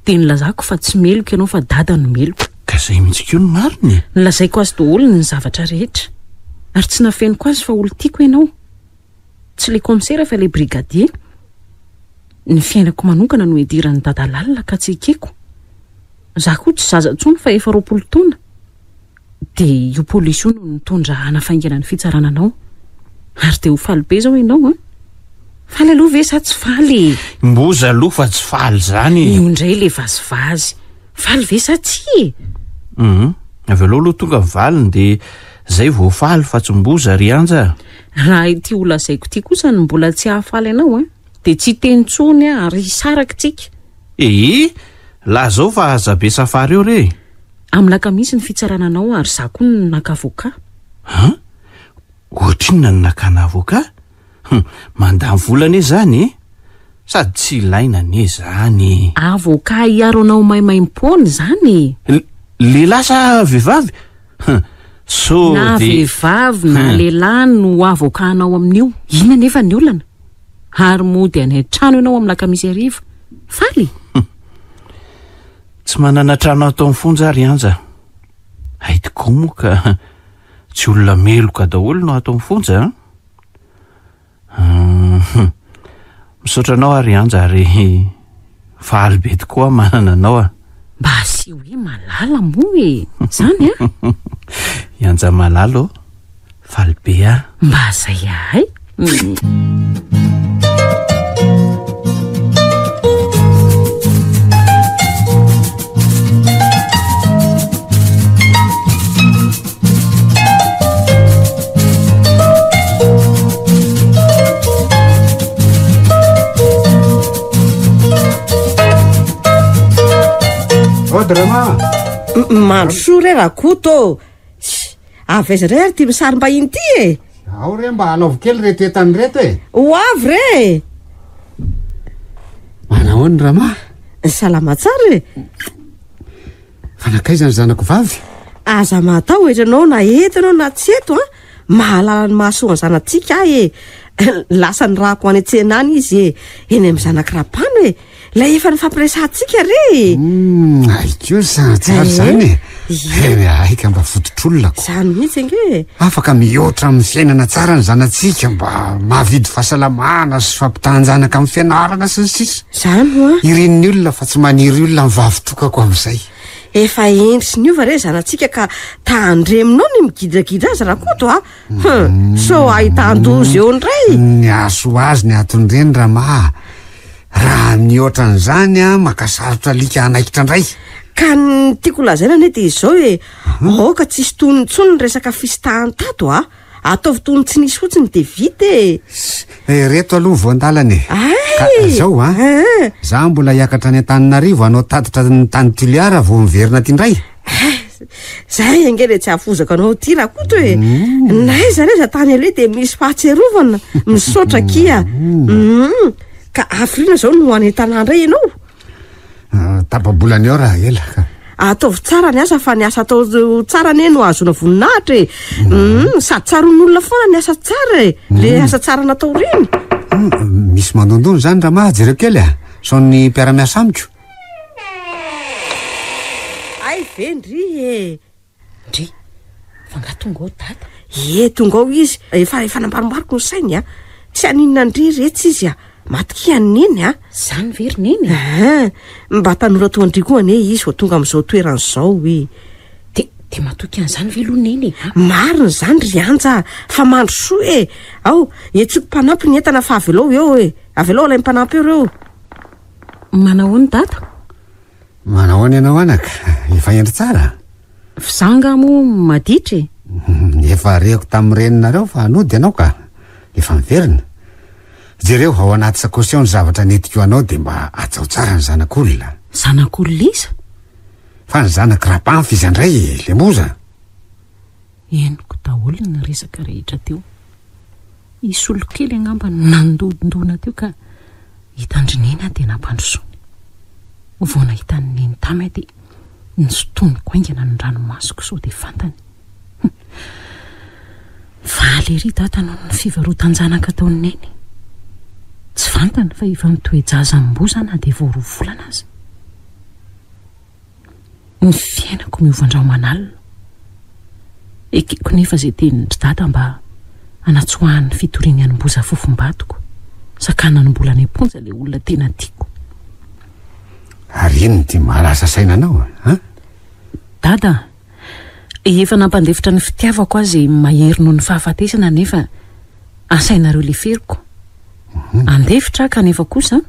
dia nilazako fa tsy meloko ianao fa dada no meloko. Ka zay mihitsy koa no mariny e. Nilazaiko azy daholo ny zavatra rehetra ary tsy nafeniko azy fa olo tiako ianao. Tsy le komisera fa le brigadier. Ny fiainako manokana no hidiran'ny dada lalina ka tsy ekeko. Za koa tsy zaza intsony fa efa 20 taona. Dia io polisy io no nitondra hanafainganany fitsarananao. Ary dia ho faly be zao ianao a. Faly aloha ve sa tsy faly? Mboza aloha fa tsy faly zany. Io indray le vazivazy. Faly ve sa tsy? Avy aloha aloha tonga mivaliny dia zay vao faly fa tsy mboza ry anja. Raha ity ho lazaiko ity kosa no mbola tsy hahafaly anao a, dia tsy tentsony ary saraka tsika. La zao fa azabe safary eo re. Amin'nakamisy ny fitsarananao ary za koa no nakavoka. Ohatrinona ny nakana avoka? Mandamy volana e zany e? Sady tsy ilaina ne zany. Avoka hiaro anao maimaim-pony zany. Lehilahy sa vehivavy? Na vehivavy na lehilahy no avoka anao amin'io. Ina nefa ny olana? Ary mody any trano ianao amin'nakamisy arivo. Faly? Tsy manana trano atao amin'ny fonja ary anja. Haitiko moa ka tsy olona meloka daholo no atao amin'ny fonja. Misaotra anao ary anja ary faly be tokoa manana anao a. Mba sy hoe malala moa e. Zany a? Ianja malalo, faly be a. Mba zay ahay. Drama mandro soa re raha koto. Avaiza ray ary ty misarim-bahiny ty e. ao re mba hanaovy kely reto etany reto e. Ho avy re. Manahoany Rama? Salama tsara e. Fanakaiza ny zanako vavy? Aza matao etranao na eto ianao na tsy eto a. Mahalala ny mahasoa ny zanatsika ahy e. Lasa ny rahako any an-tsenany izy e. Eny amin'ny zanakirapano e. Lay efa nifampiresantsika re. Aiko sa tsara zany e. Aika mba fototr'olonako. Zany mihitsy ange. Afaka mihoatra amin'ny fiainana tsara ny zanatsika mba mahavidy fahasalamana sy fampitanjanaka amin'ny fianarana sy ny sisa. Zany ho a. Irin'ny olona fa tsy maniry olona mivavitokako amin'izay. Efa endry sy niova re zanatsika ka tandreminao ny migidragidra azy raha koto a. So ahitan-dozy eo ndray. Ny aso azy ny atondreny Rama. Raha mihoatra n'izany a makasarotra alika anaikitra indray. Ka ny tiako lazaina ane dia izao e. Ka tsisy tony intsony ny resaka fisitahan-tato a. Ataovy tony tsy nisy fotsiny dia vita e. Reto aloha voandalana e. Ka zao a. Za mbola hiakatra any Antananarivo anao tatitra ny tany Toliara vao miverina ty indray. Zay angely tsy hafozaka anao ty raha koto e. Naiza reza tany aleha dia misy fahatserovana misaotra kia. Ka afrina zao no any tanàndray ianao. Tapabolana eo raha ela. Ataovy tsara ny asa fa ny asa atao tsara ne no azona voninahitra e. Sady tsaron'olona foana ny asa tsara e. Le asa tsara natao reny. Misy mandondony zany Rama, jereo kely a. Sao ny mpiara-miasa amiko. Ay vendry e. Ndry, fa nga tonga ao dada. Tonga ao izy. Efa nambarimbariko ny sainy a. Tsy aninona ndry retsy izy a. Matokia neny a. Zany very neny. Mba tanora to andry koa ane izy vao tonga amin'izao toeran'izao e. De matoky an'izany velo neny. Mariny zany ry anja fa mandro soa e. Ao, etsiko mpanampy ny entana fa avelao eo e. Avelao ilay mpanampy eo reo. Manahoany data? Manahoany ianao anaka efa endry tsara Fisanga mo maditry efa reko tamin'ny reninareo fa anody ianao ka efa miverina jereo ao anaty sakosy ao ny zavatra netiko anao dia mba atsao tsara ny zanak'olona. Zanak'olona iza? Fa ny zanak' rapamfy izy andray le moza. Eniko daholo ny resaka rehetra teo. Isy olo kely angamba nandodondona teo ka hitandrinena dia nampandrosoany. Vao nahita ny neny tamy dia nisotoniko aingana ny ranomasoko sao dia fantany. Valery data noho ny fivarotan-janaka taon'ny neny. Tsy fantany fa efa mitoejaza mbozana dia vao roa volana azy. Ny fiainako miovandrao manalina. Ekeko nefa izay tenin'ny data mba anatsoahan'ny fitorian'ny mboza fofombatoko sakana ny mbola ny amponja le olona tena tiako. Ary iny ty malaza sainanao Dada, efa nampandefitra ny fitiavako azy mahery noho ny fahafatesana nefa asainareo le feriko. Andefitra kanefa kosa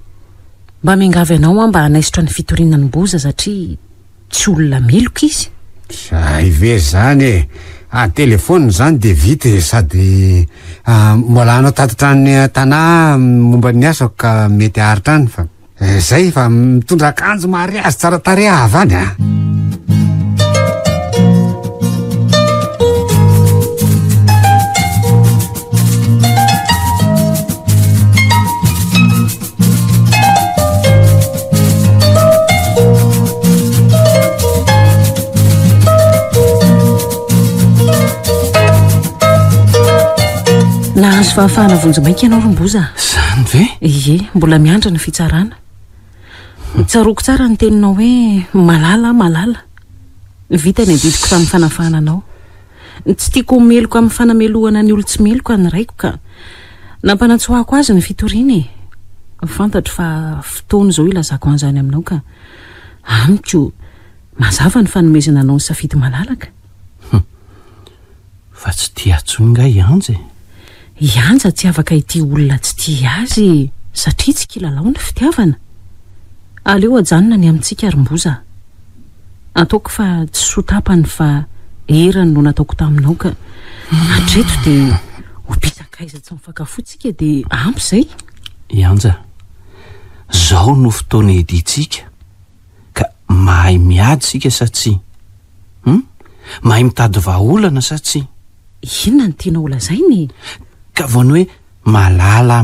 mba miangavy anao mba hanaisotra ny fitorian'ny mboza satria tsy olona meloka izy. Ive zany telefony zany dia vita sady mbola anao tatitra ny tanà momba ny asako ka mety haritra any fa zay fa mitondra akanjo mary azy tsara tare avany Nahazo fahafahana vonjy-maika ianao romboza. Zany ve? Ie, mbola miandra ny fitsarana. Tsaroko tsara ny teninao hoe malala. Vita ny adidiko tamin'ny fanafahananao. Tsy tiako meloka amin'ny fanamelohana ny olo tsy meloka ny raiko ka nampanatsoahako azy ny fitoriana. Fantatro fa fotoana izao ilazako an'izany aminao ka amiko mazava ny fanomezana anao ny safidy malalaka. Fa tsy tia atsony nga ianjy. Ianja tsy afaka ity olona tsy tia azy satria tsy kilalao ny fitiavana. Aleo ajanona ny amintsika romboza. Ataoko fa tsy sotapany fa erany no nataoko taminao ka hatreto dia opisakaiza tsy mifakafotsika dia ampy izay. Ianja, zao no fotoana editsika ka mahay miady sika sa tsy? Mahay mitady vahaolana sa tsy? Inona ny tianao lazainy? Ka voany hoe malala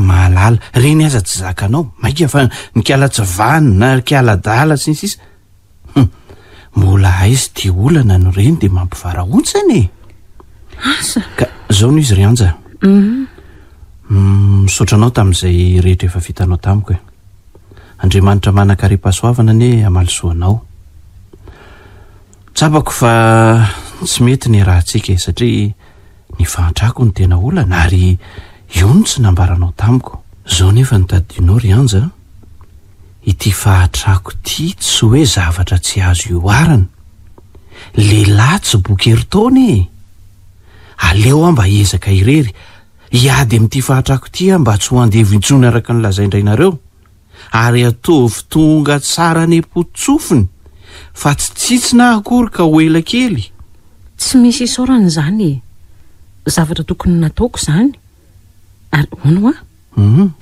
reny aza tsy zakanao maika fa nikiala tsy vany na kiala-dala sisa mbola aizy ty olana no reny dia mampivarahontsany asa ka zao no izy ry anja misaotranao tamin'izay rehetra efa vitanao tamiko Andriamanitra manakariam-pahasoavana ane amalisoanao tsapako fa tsy mety ny rahantsika satria ny fahatrako ny tena olana ary io no tsy nambaranao tamiko. Zao nefa nitadinao ry anja ity fahatrako ty tsy hoe zavatra tsy azo io arana. Lehilahy tsy boky herintaona aleo mba hiezaka irery hiady amin'ity fahatrako ty mba tsy ho andevo intsony araka ny lazaindrainareo ary ataovy tonga tsara ny potsofiny fa tsy tsitsina akory ka ho ela kely. Tsy misy isaorana izany zavatra tokony nataoko izany ary hono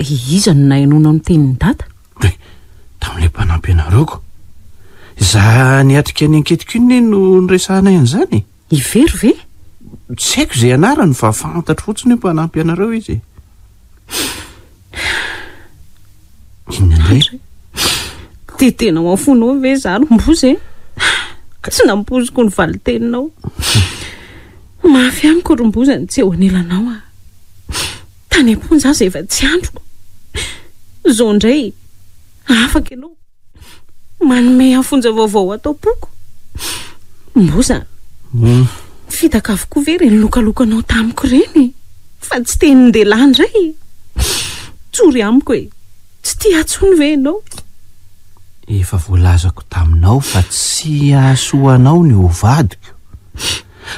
iza no nahenonao ny tenin'ny data? Tamin'ilay mpanampy anareoko za niatrika ny anketiko iny no niresahanay an'izany. Ivery ve? Tsy haiko izay anarany fa fantatro fotsiny hoe mpanampy anareo izy. Inona indray? Dia tena mafonao ve za romboza tsy nampoziko ny valiteninao. Mafy amiko romboza ny tsy eo anelanao tany amponja azy efa tsy androko. Zao indray afaka ianao manome afonja vaovao atao poko. Mboza fitaka avokoa ve reny lokalokanao tamiko reny fa tsy tenin'ny dehilahy indray. Tsory amiko tsy tia atsony ve ianao? Efa voalazako taminao fa tsy ahasoanao ny hovadiko.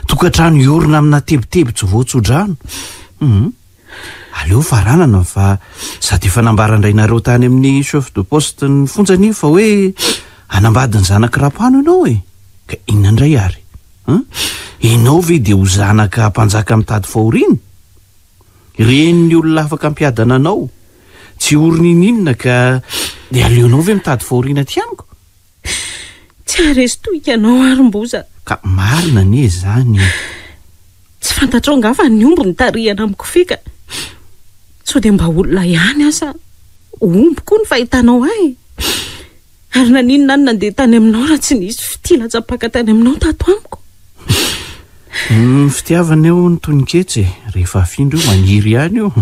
Tokantrano iorina amina tebiteby tsy voatsodrano. aleo faranana fa sady efa nambarandrainareo tany amin'ny chef de poste ny fonjany fa hoe anambadiny zanaka rapano ianao e ka inona indray ary ianao ve dia ho zanaka mpanjaka mitady fahoriana reny ny olona afaka ampiadana anao tsy orinin'inona ka dia aleonao ve mitady fahoriana ty amiko tsy aresy toika anao arym-boza ka marina ne zany tsy fantatrao ngafa ny ombo ny tarihana amiko fika sao dia mba olona ihany asa ombo koa ny fahitanao ahy ary naninona any nandeha tany aminao raha tsy nisy fitilatsapaka tany aminao tato amiko ny fitiavana eo ny toniketsy rehefa afindro io maniry ihany io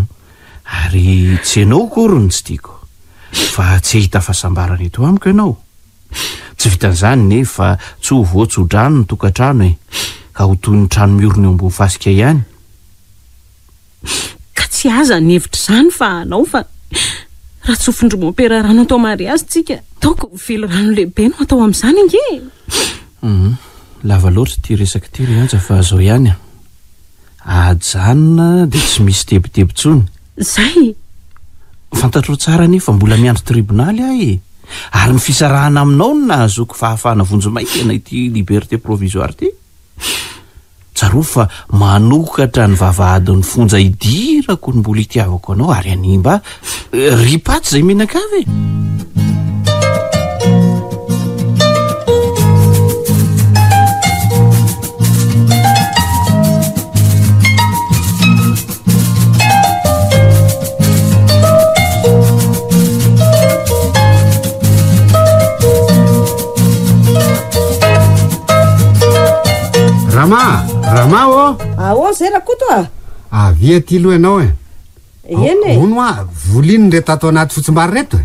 ary tsy ianao korony tsy tiako fa tsy hita fahasambarana eto amiko ianao tsy vitan'izany nefa tsy ho voatsy ho drano ny tokantrano e ka ho toy ny trano miorona eo ambony fasika ihany ka tsy aza ny hevitra izany fa anao fa raha tsofindromopera rano atao mariazy tsika taoko vily rano lehibe no atao amin'izany inge lava loatra ty resaka ty rianja fa zao ihany ajanona dia tsy misy tebitebintsony zay fantatro tsara nefa mbola miandro tribonaly ahy e ary ny fisarahana aminao no nahazoko fahafahana vonjomaikana ity liberté provisoire ty tsaro fa manokatra ny vavahadin'ny fonja idirako ny mbola itiavako anao ary animba ripaty zay menakavy Rama o ao zay rakoto avia ty lo ianao e eny ono a voliny re tato anaty fotsimbary reto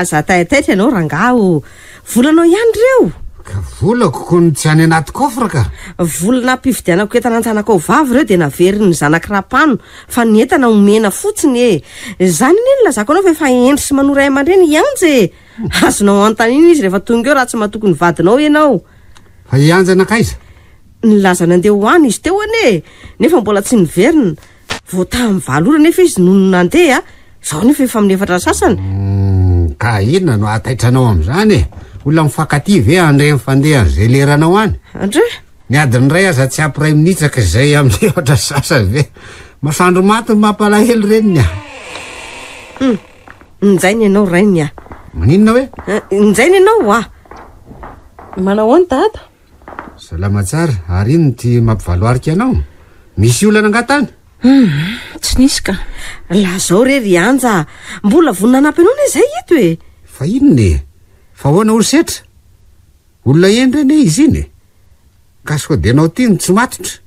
za taitaitra ianao rangaho volanao ihany reo ka volako kony tsy any anaty kofra ka volana mpividianako entananjanakao vavy reo dia naveriny zanaka rapano fa ny entana omena fotsiny e zany iny lazako anao fa efa endry sy manora aman-dreny ianje azonao antaniny izy rehefa tonga eo raha tsy mahatokony vadinao ianao fa ianjanakaiza nilaza nandeha hoany izy teo ane nefa mbola tsy niverina voatamy valora nefa izy nono nandeha zao nefa efa amin'ny efatra sasany ka inona no ataitranao amin'izany e olona mifankaty ve andray mifandeha zay leranao any andre ny adiny ray aza tsy ampyray minitsaka zay amin'ny efatra sasany ve masandro maty ny mampalahelo reniny njainy ianao rainy a maninona hoe njainy ianao manao any dada salama tsara ary ino ty mampivaloarika anao misy olana angatany tsy nisy ka la zao rery anja mbola voninanampy anao ne zay eto e fa inone fa hoana olo setra olona endreny izy iny ka so de anao ty ny tsy matitra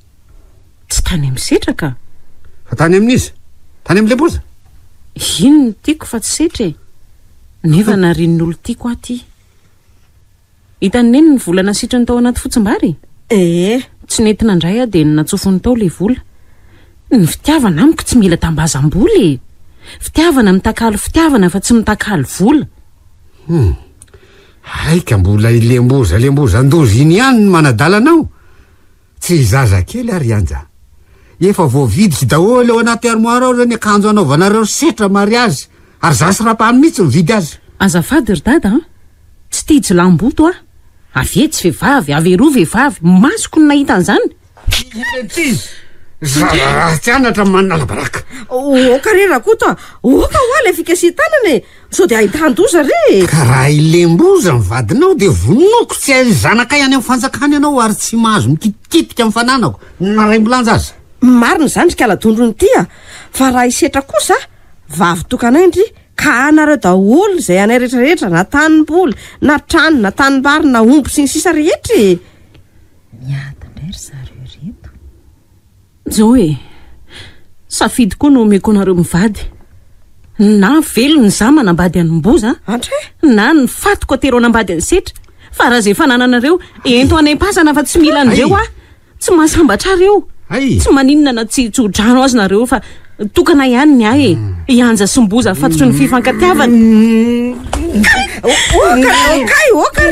tsy tany amisetraka fa tany amin'izy tany amin'ny lemboza ino ny tiako fa tsy setra e nefa narin'olo tiako aty hitany neny ny volana sitrany tao anaty fotsimbary tsy nentina indray dia natsofony tao le vola ny fitiavana amiko tsy mila tambazam-bola e fitiavana mitakalo fitiavana fa tsy mitakalo vola aika mbola lemboza andozy iny ihany ny manadalanao tsy zaza kely ary anja efa voavidiky daholo eo anaty armoire ao zany akanjo anaovanareo setra mariazy ary zasy rapano mihitsy mividy azy azafady ry dada tsy tijo lamboto avy tsy vehivavy averoa vehivavy masoko ny nahita an'izany tsy anatra manana baraka oka re rakoto oka hoaly efikasytanany sao dia ahitandoza re ka raha ilemboza mivadinao dia vonoko tsy ay zanakay any amin'ny fanjakany ianao ary tsy mahazo mikitikitika amin'ny fananako naray mbolanja azy marina zany rika aladondrony tya fa raha isetra kosa vavy tokanaindry ka anareo daholo zay anay rehetrarehetra na tanimboly na trano na tanimbary na ombo sy ny sisa rehetra miadindray ry zareo reto zao e safidy koa no omeko anareo mivady na velo ny za manambady anymboza andre na ny fatoko atero anambady any setra fa raha zay fanananareo ento anay-pasana fa tsy mila an'ireo tsy mahasambatra reo tsy maninona na tsy tsodrano azy nareo fa tokana ihany ny ahy e ianja simboza fatotry ny fifankatiavana oka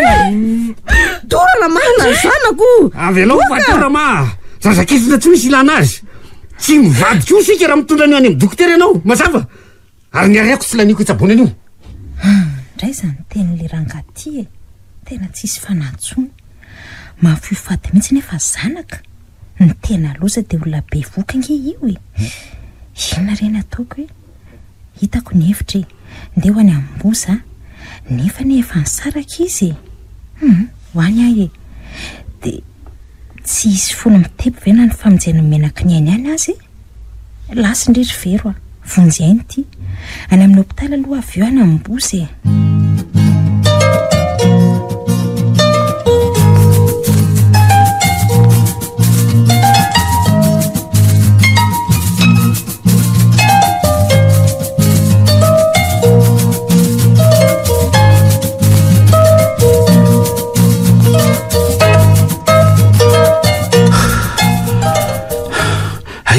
torana mahana ny zanako avy alao fatorama zazakisina tsy misy ilana azy tsy mivady ko sika raha mitondra ny any amin'ny dokotera ianao mazava ary ny ariako tsy laniko itsabony an'io ndray zany teny'le rangaty e tena tsisy fanantsony mafiofaty mihitsy nefa zanaka ny tena loza dia olona be voka nge io e inona reny ataoko hoe hitako ny hevitra ndeha ho any amboza nefa ny efa nysaraka izy ho any ahy e dia tsy isy fono mitepy ve na ny famonjena menaka ny ainy any azy lasa indrindry vero a vonjainy ty any amin'ny hopitaly aloha avy eo any amboza e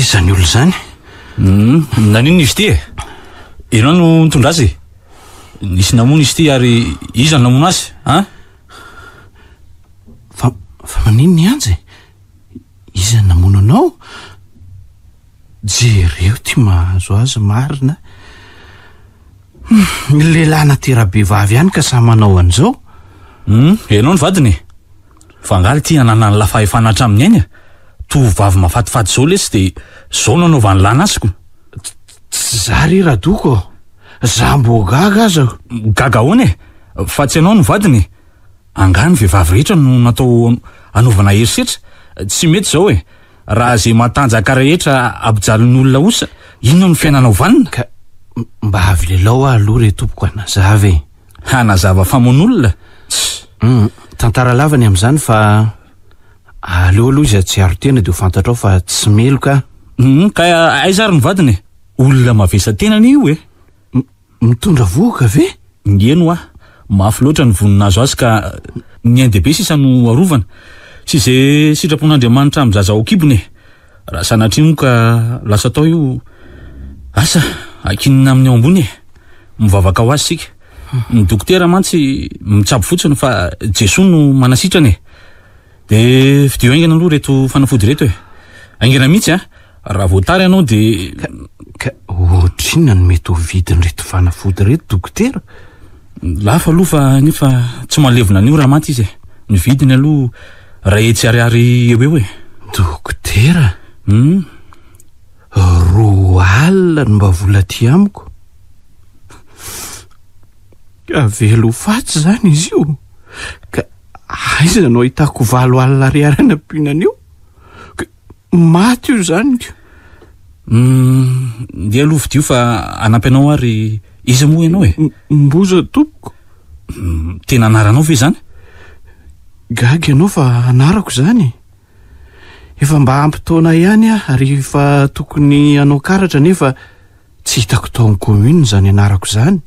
zany olo zany nanino izy ty e ianao no mitondra azy nisy namono izy ty ary iza namono azy fa manino ny anjy iza namono anao jereo ty mahazo azy marina lehilahy natera-be vavy ihany ka sa manao an'izao ianao ny vadiny fangaly ty anana ny lafahefana hatramin'ny ainy tovavy mafatifaty zao lesy dia zao nanaovany lana azyko tsy zary radoko za mbo gaga aza gaga hoany e fa tsy ianao ny vadiny angany vehivavy rehetra no natao anaovana herisetra tsy mety zao e raha zay matanjaka rehetra ampijalon'olona osa inona no fiainanao vanina ka mba avy lelao ah aloha re tompoko anazava e hanazava famon'olona tantara lavany amin'izany fa aleo aloha izy tsy aro tena dia ho fantatrao fa tsy meloka ka aizary ny vadiny olona mavesa-tenany io e mitondra voka ve ngeno mafy loatra ny voninazo azy ka ny ain-dehibe sisa no arovana sy zay sitrapon'Andriamanitra amin'ny zaza ao kibony raha sanatrino ka lasa tao io asa akinina amin'ny ao ambony mivavaka ho azy sika ny dokotera mantsy mitsabo fotsiny fa Jesoa no manasitrany dia fidio aingana aloha reto fanafody reto e aingana mihitsy raha voatary ianao dia ka ohatrinona no mety ho vidiny reto fanafody reto dokotera lafa aloha fa nefa tsy malevina an'io raha maty izy ny vidiny aloha raha etsy ariary eo eo e dokotera 2 alina no mba vola ty amiko ka velo fatsy zany izy io ka aiza no hitako 4 alina ariary anam-pihinan'io maty io zany dia aloha vidio fa anampy anao ary iza moa ianao e mboza tompoko tena anaranao ve zany gaga ianao fa anarako zany efa mba ampitaona ihany ary efa tokony anao karatra nefa tsy hitako tao amin'ny commune zany anarako zany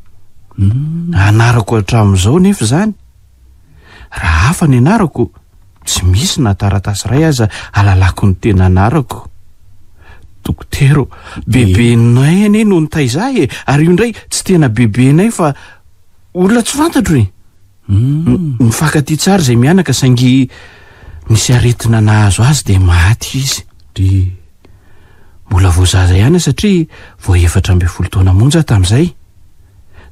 anarako hatramin'izao nefa zany raha hafa ny anarako tsy misy na taratasy ray aza alalako ny tena anarako dokotero bebenay ane no nitaiza e ary io ndray tsy tena bebenay fa olona tsy fantatro e mifankaty tsara zay mianaka saingy misy aretina nahazo azy dia maty izy de mbola voazaza ihany satria vo 14 taona monja tamin'izay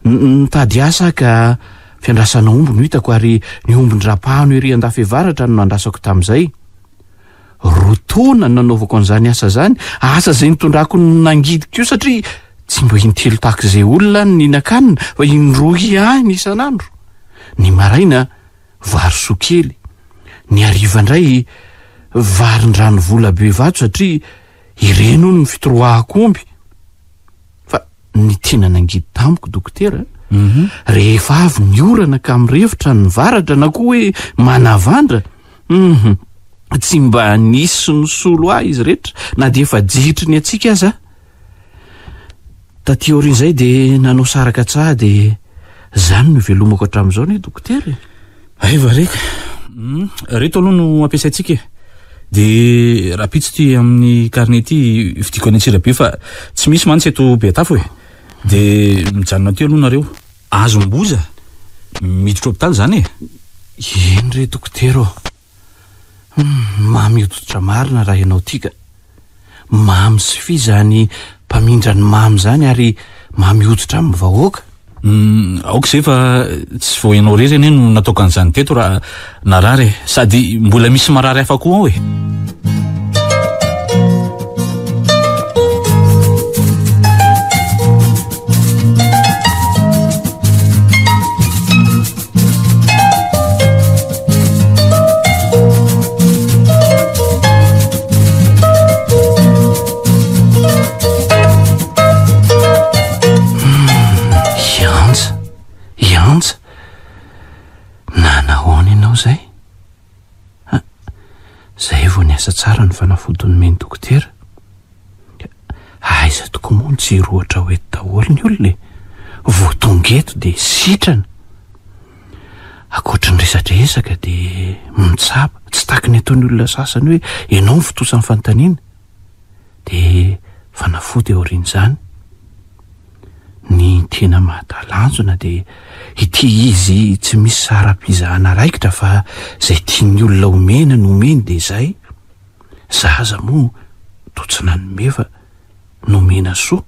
nitady asa ka fiandrasana omby no hitako ary ny ombon-drapahano ery andafevaratra no nandrasako tamin'izay 2 taona nanaovako an'izany asa zay nitondrako nangidiko io satria tsy mbo intelo tahaka izay olona ny ninakanina fa indroy any isan'andro ny maraina vary sokely ny ariva indray varin-drano vola be vato satria ireno no fitoroahako omby fa ny tiana nangidy tamiko dokotera rehefa avy ny orana ka mirevitra ny varatra na koa hoe manavandra tsy mba nisy ny solo ahy izy rehetra na dia efa jihitry ny atsika aza taty orin'izay dia nanao saraka tsaha dia zany no velomako hatramin'izao ny dokotera aiva reka reto aloha no ampiasaintsika dia raha pitsy ty amin'ny carnet ty vidiko any Antsirabe fa tsy misy mantsy eto Betafo e dia mijanona ty aloha nareo azo mboza miditra hopitaly zany e eny re dokotera mamiototra marina raha ianao tika mamy sy fi zany mpamindrany mamy zany ary mamy hoditra amin'ny vahoaka. Aoka zay fa tsy voainao rery anie no nataoko an'izany teto raha narary sady mbola misy marary hafa koa ao e. Zay vao ny asa tsara ny fanafodiny meny dokotera. Aiza tokoa moa ny tsy rohatra ho eto daholo ny olona e. Vao tonga eto dia sitrana. Akoatra ny resadresaka dia mitsapa, tsy taky ny ataon'ny olona sasany hoe ianao ny fotosan'ny fanontaniana. Dia fanafody aorian'izany. Ny tena mahatalanjona dia ity izy tsy misy saram-pizahana raikitra fa zay tian'ny olona omena no omeny dia izay. Zaza moa totsina nome fa nomena soa.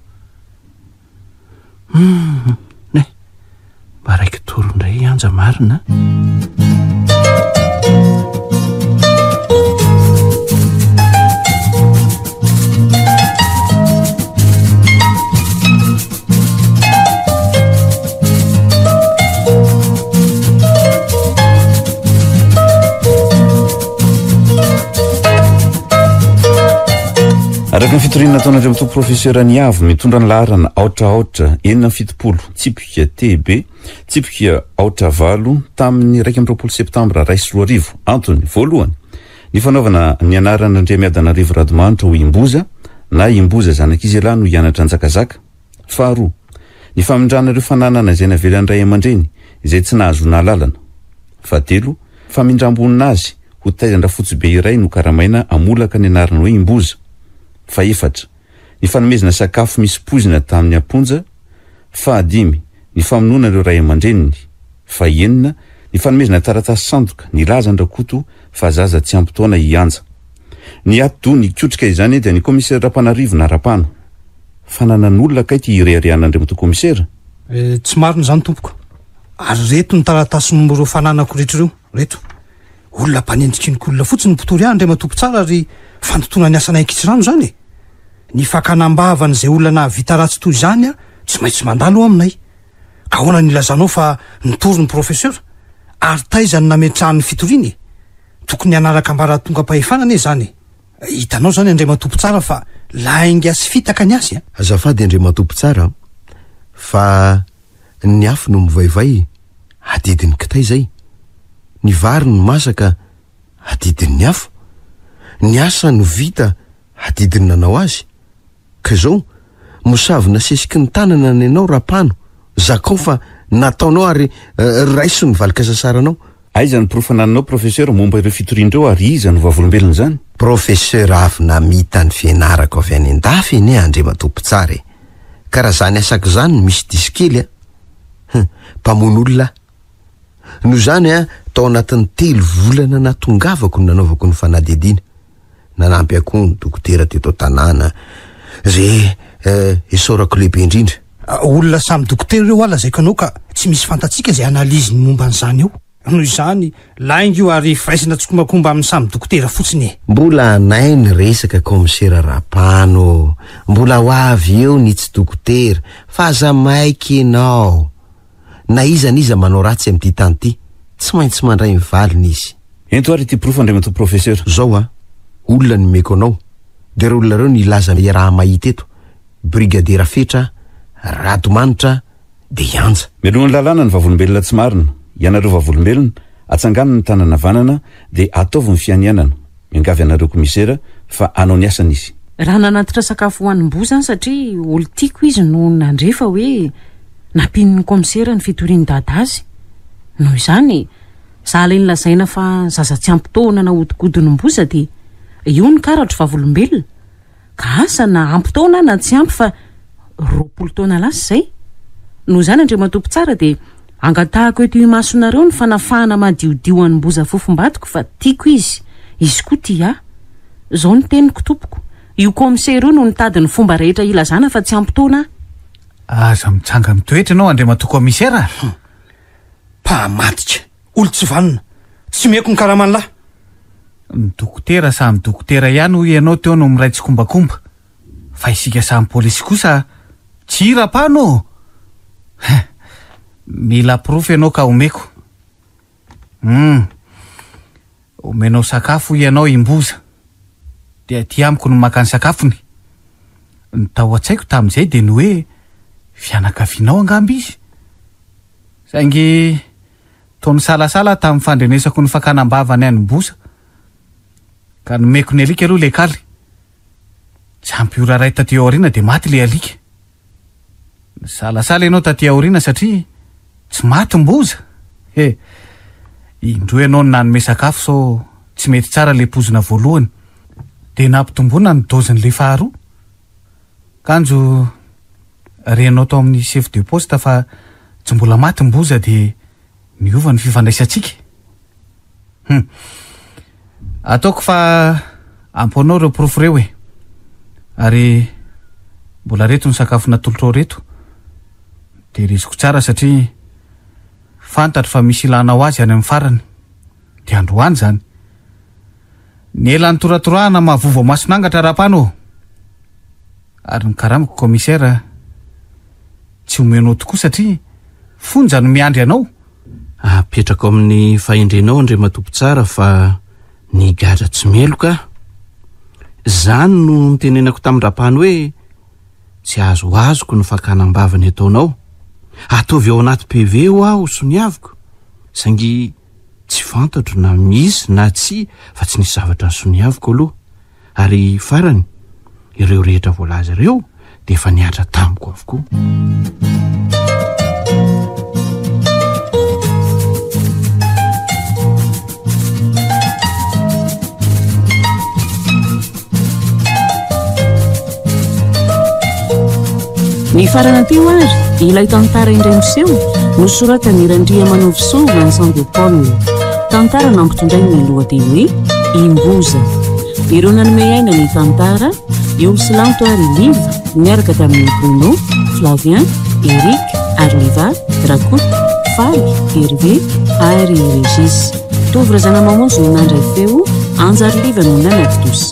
Ne, mba raiky torondray anja marina. Araka ny fitorinana ataonareo amin'ny tompo professeur Niavo mitondra ny laharana 877 tsipika TB tsipika 85 tamin'ny 1 septambra 2024 antony voalohany ny fanaovana ny anarana Andriamiadanarivo Radomanitra ho Imboza na Imboza zanak'izy lahy no hianatra Njakazaka. Faharoa ny famindrana ireo fananana izay navelan'ny ray aman-dreny izay tsy nahazo nahalalana. Fahatelo famindram-bonina azy ho taizandra fotsibe iray no karamaina amolaka ny anarana hoe Imboza. Faefatra ny fanomezana sakafo misy poizina tamin'ny amponja. Fahadimy ny famonoana ireo ray aman-dreniny. Fahenina ny fanomezana taratasy sandoka ny lazan-drakoto fa zaza tsy ampy taona hianja. Ny ato ny kotrika izany dia ny komisera Rapanarivo na Rapano. Fananan'olona kay ty ireharehan'andreo komisera. Tsy marina zany tompoko. Ary reto ny taratasy nomero fananako rehetra ireo. Reto olona mpanendrikin'olona fotsiny mpotory andray matompo tsara ary fandotona ny asanay Kitsirano zany e. Ny fakanambavana izay olona nahavita ratsy toy izany tsy maintsy mandalo aminay. Ka ahoana ny lazanao fa nitory ny professeur ary taizany nametrahan'ny fitoriana e. Tokony hanaraka ambaratonga mpahefanana e zany. Hitanao zany Andray matompo tsara fa lainga sy fitaka ny asy. Azafady Andray matompo tsara fa ny afo no mivaivay adidin'ny kitay zay. Ny vary no masaka adidin'ny afo. Ny asa no vita adidiny nanao azy. Ka zao mosavy nasesiky ny tanana ny anao Rapano. Zakao fa nataonao ary raiso ny valika sasaranao. Aiza ny profanananao professeur momba ireo fitorindreo ary iza no vavolombelona zany? Professeur avy namita ny fianarako avy any an-dafy ene Andray matompo tsara e. Karaha zany asako zany misy diskely mpamon'olona. No zany tao anatin'ny 3 volana natongavako ny nanaovako ny fanadidina. Nanampy ako ny dokotera teto tanàna zay esorako lehibe indrindra. Olona samy dokotera ireo ala zaiko anao ka tsy misy fantatsika zay analizy ny momba an'izany io. Noho izany lainga io ary firaisana tsokombakomba amin'ny samy dokotera fotsiny e. Mbola anay ny resaka komisera Rapano. Mbola ho avy eo ny tsy dokotera fa aza maiky ianao. Na iza manao ratsy amin'ity tany ity tsy maintsy mandray mivaliny izy. Ento ary ity proof Andray matompo professeur. Zao olona ny meko anao. De reo olona reo ny laza raha mahita eto. Brigadiera Fetra, Radomanitra, de Ianja. Mialohan'ny lalàna ny vavolombelona tsy marina. Ianareo vavolombelona atsanganana ny tanana vanana de ataovy ny fianianana. Miangavy anareo komisera fa anao ny asany izy. Raha nanatitra sakafo ho an'ny Mboza satria olo tiako izy no nandrefa hoe nampin'ny komisera ny fitoriany dada azy. Noho izany sahala ny lazaina fa zaza tsy ampy taona na hodikodin'ny Mboza dia io ny karatra vavolombelona. Ka asa na ampy taona na tsy ampy fa 20 taona lasa zay. Noho izany Andray matompo tsara dia angatahako eto imasonareo ny fanafahana madiodio an'ny Mboza fofombatiko fa tiako izy koa tia. Zao ny teniko tompoko. io komisera io no nitadiny fomba rehetra ilazana fa tsy ampitoana aza mitsanga mitoetra ianao andre matoko komisera mpahamatitra olo tsy vanona tsy meko ny karamanlahy ny dokotera samy dokotera ihany hoy ianao teo no miray tsy kombakomba fa isika samy polisy kosa tsy ira-pano mila profy ianao ka omeko omenao sakafo ianao imboza dia ty amiko no maka ny sakafony ny tao an-tsaiko tamin'izay dia ny hoe fianakavianao angamby izy saingy taony salasala tamin'ny fandrenesako ny fakanam-bavany any mboza ka nomeko ny alika aloha le kaly tsy ampiora ray taty aoriana dia maty le alika salasala ianao taty aoriana satria tsy maty mboza indro ianao ny nanome sakafo sao tsy mety tsara le pozina voalohany dia nampitomboana ny doziny le faharoa kanjo renao tao amin'ny chef de poste fa tsy mbola maty mboza dia niova ny fifandraisantsika ataoko fa amponao reo profo reo ary mbola reto ny sakafo natolotrao reto dia reziko tsara satria fantatro fa misy ilanao azy any amin'ny farany dia androany zany ny elan'ny toratorahana mahavovo masonangatra raha-pano ary ny karamiko komisera tsy omenao tokoa satria fonja no miandry anao apetrako amin'ny fahendrenao andre matopo tsara fa ny gadra tsy meloka zany no nitenenako tamin'ny rapany hoe tsy azo azoko ny fakanam-bavany ataonao ataovy ao anaty PV o aho soniaviko saingy tsy fantatro na misy na tsy fa tsy nisy zavatra ny soniaviko aloha ary farany ireo rehetra voalaza ireo dia efa niatra tamiko avokoa ny farana teo ary ilay tantara indray miseho nosoratany Irandria Manovosoa Vincent de Paul tantara nampitondray ny lohateny hoe imboza ireo nanome aina ny tantara Yoselanto ary Liva miaraka tamin'ny Bruno, Flavien, Eric, Arliva, Dracout, Faly, Hervé ary Régis tovy razana mamonjy no nandray feo Anjary Liva no nanapitosa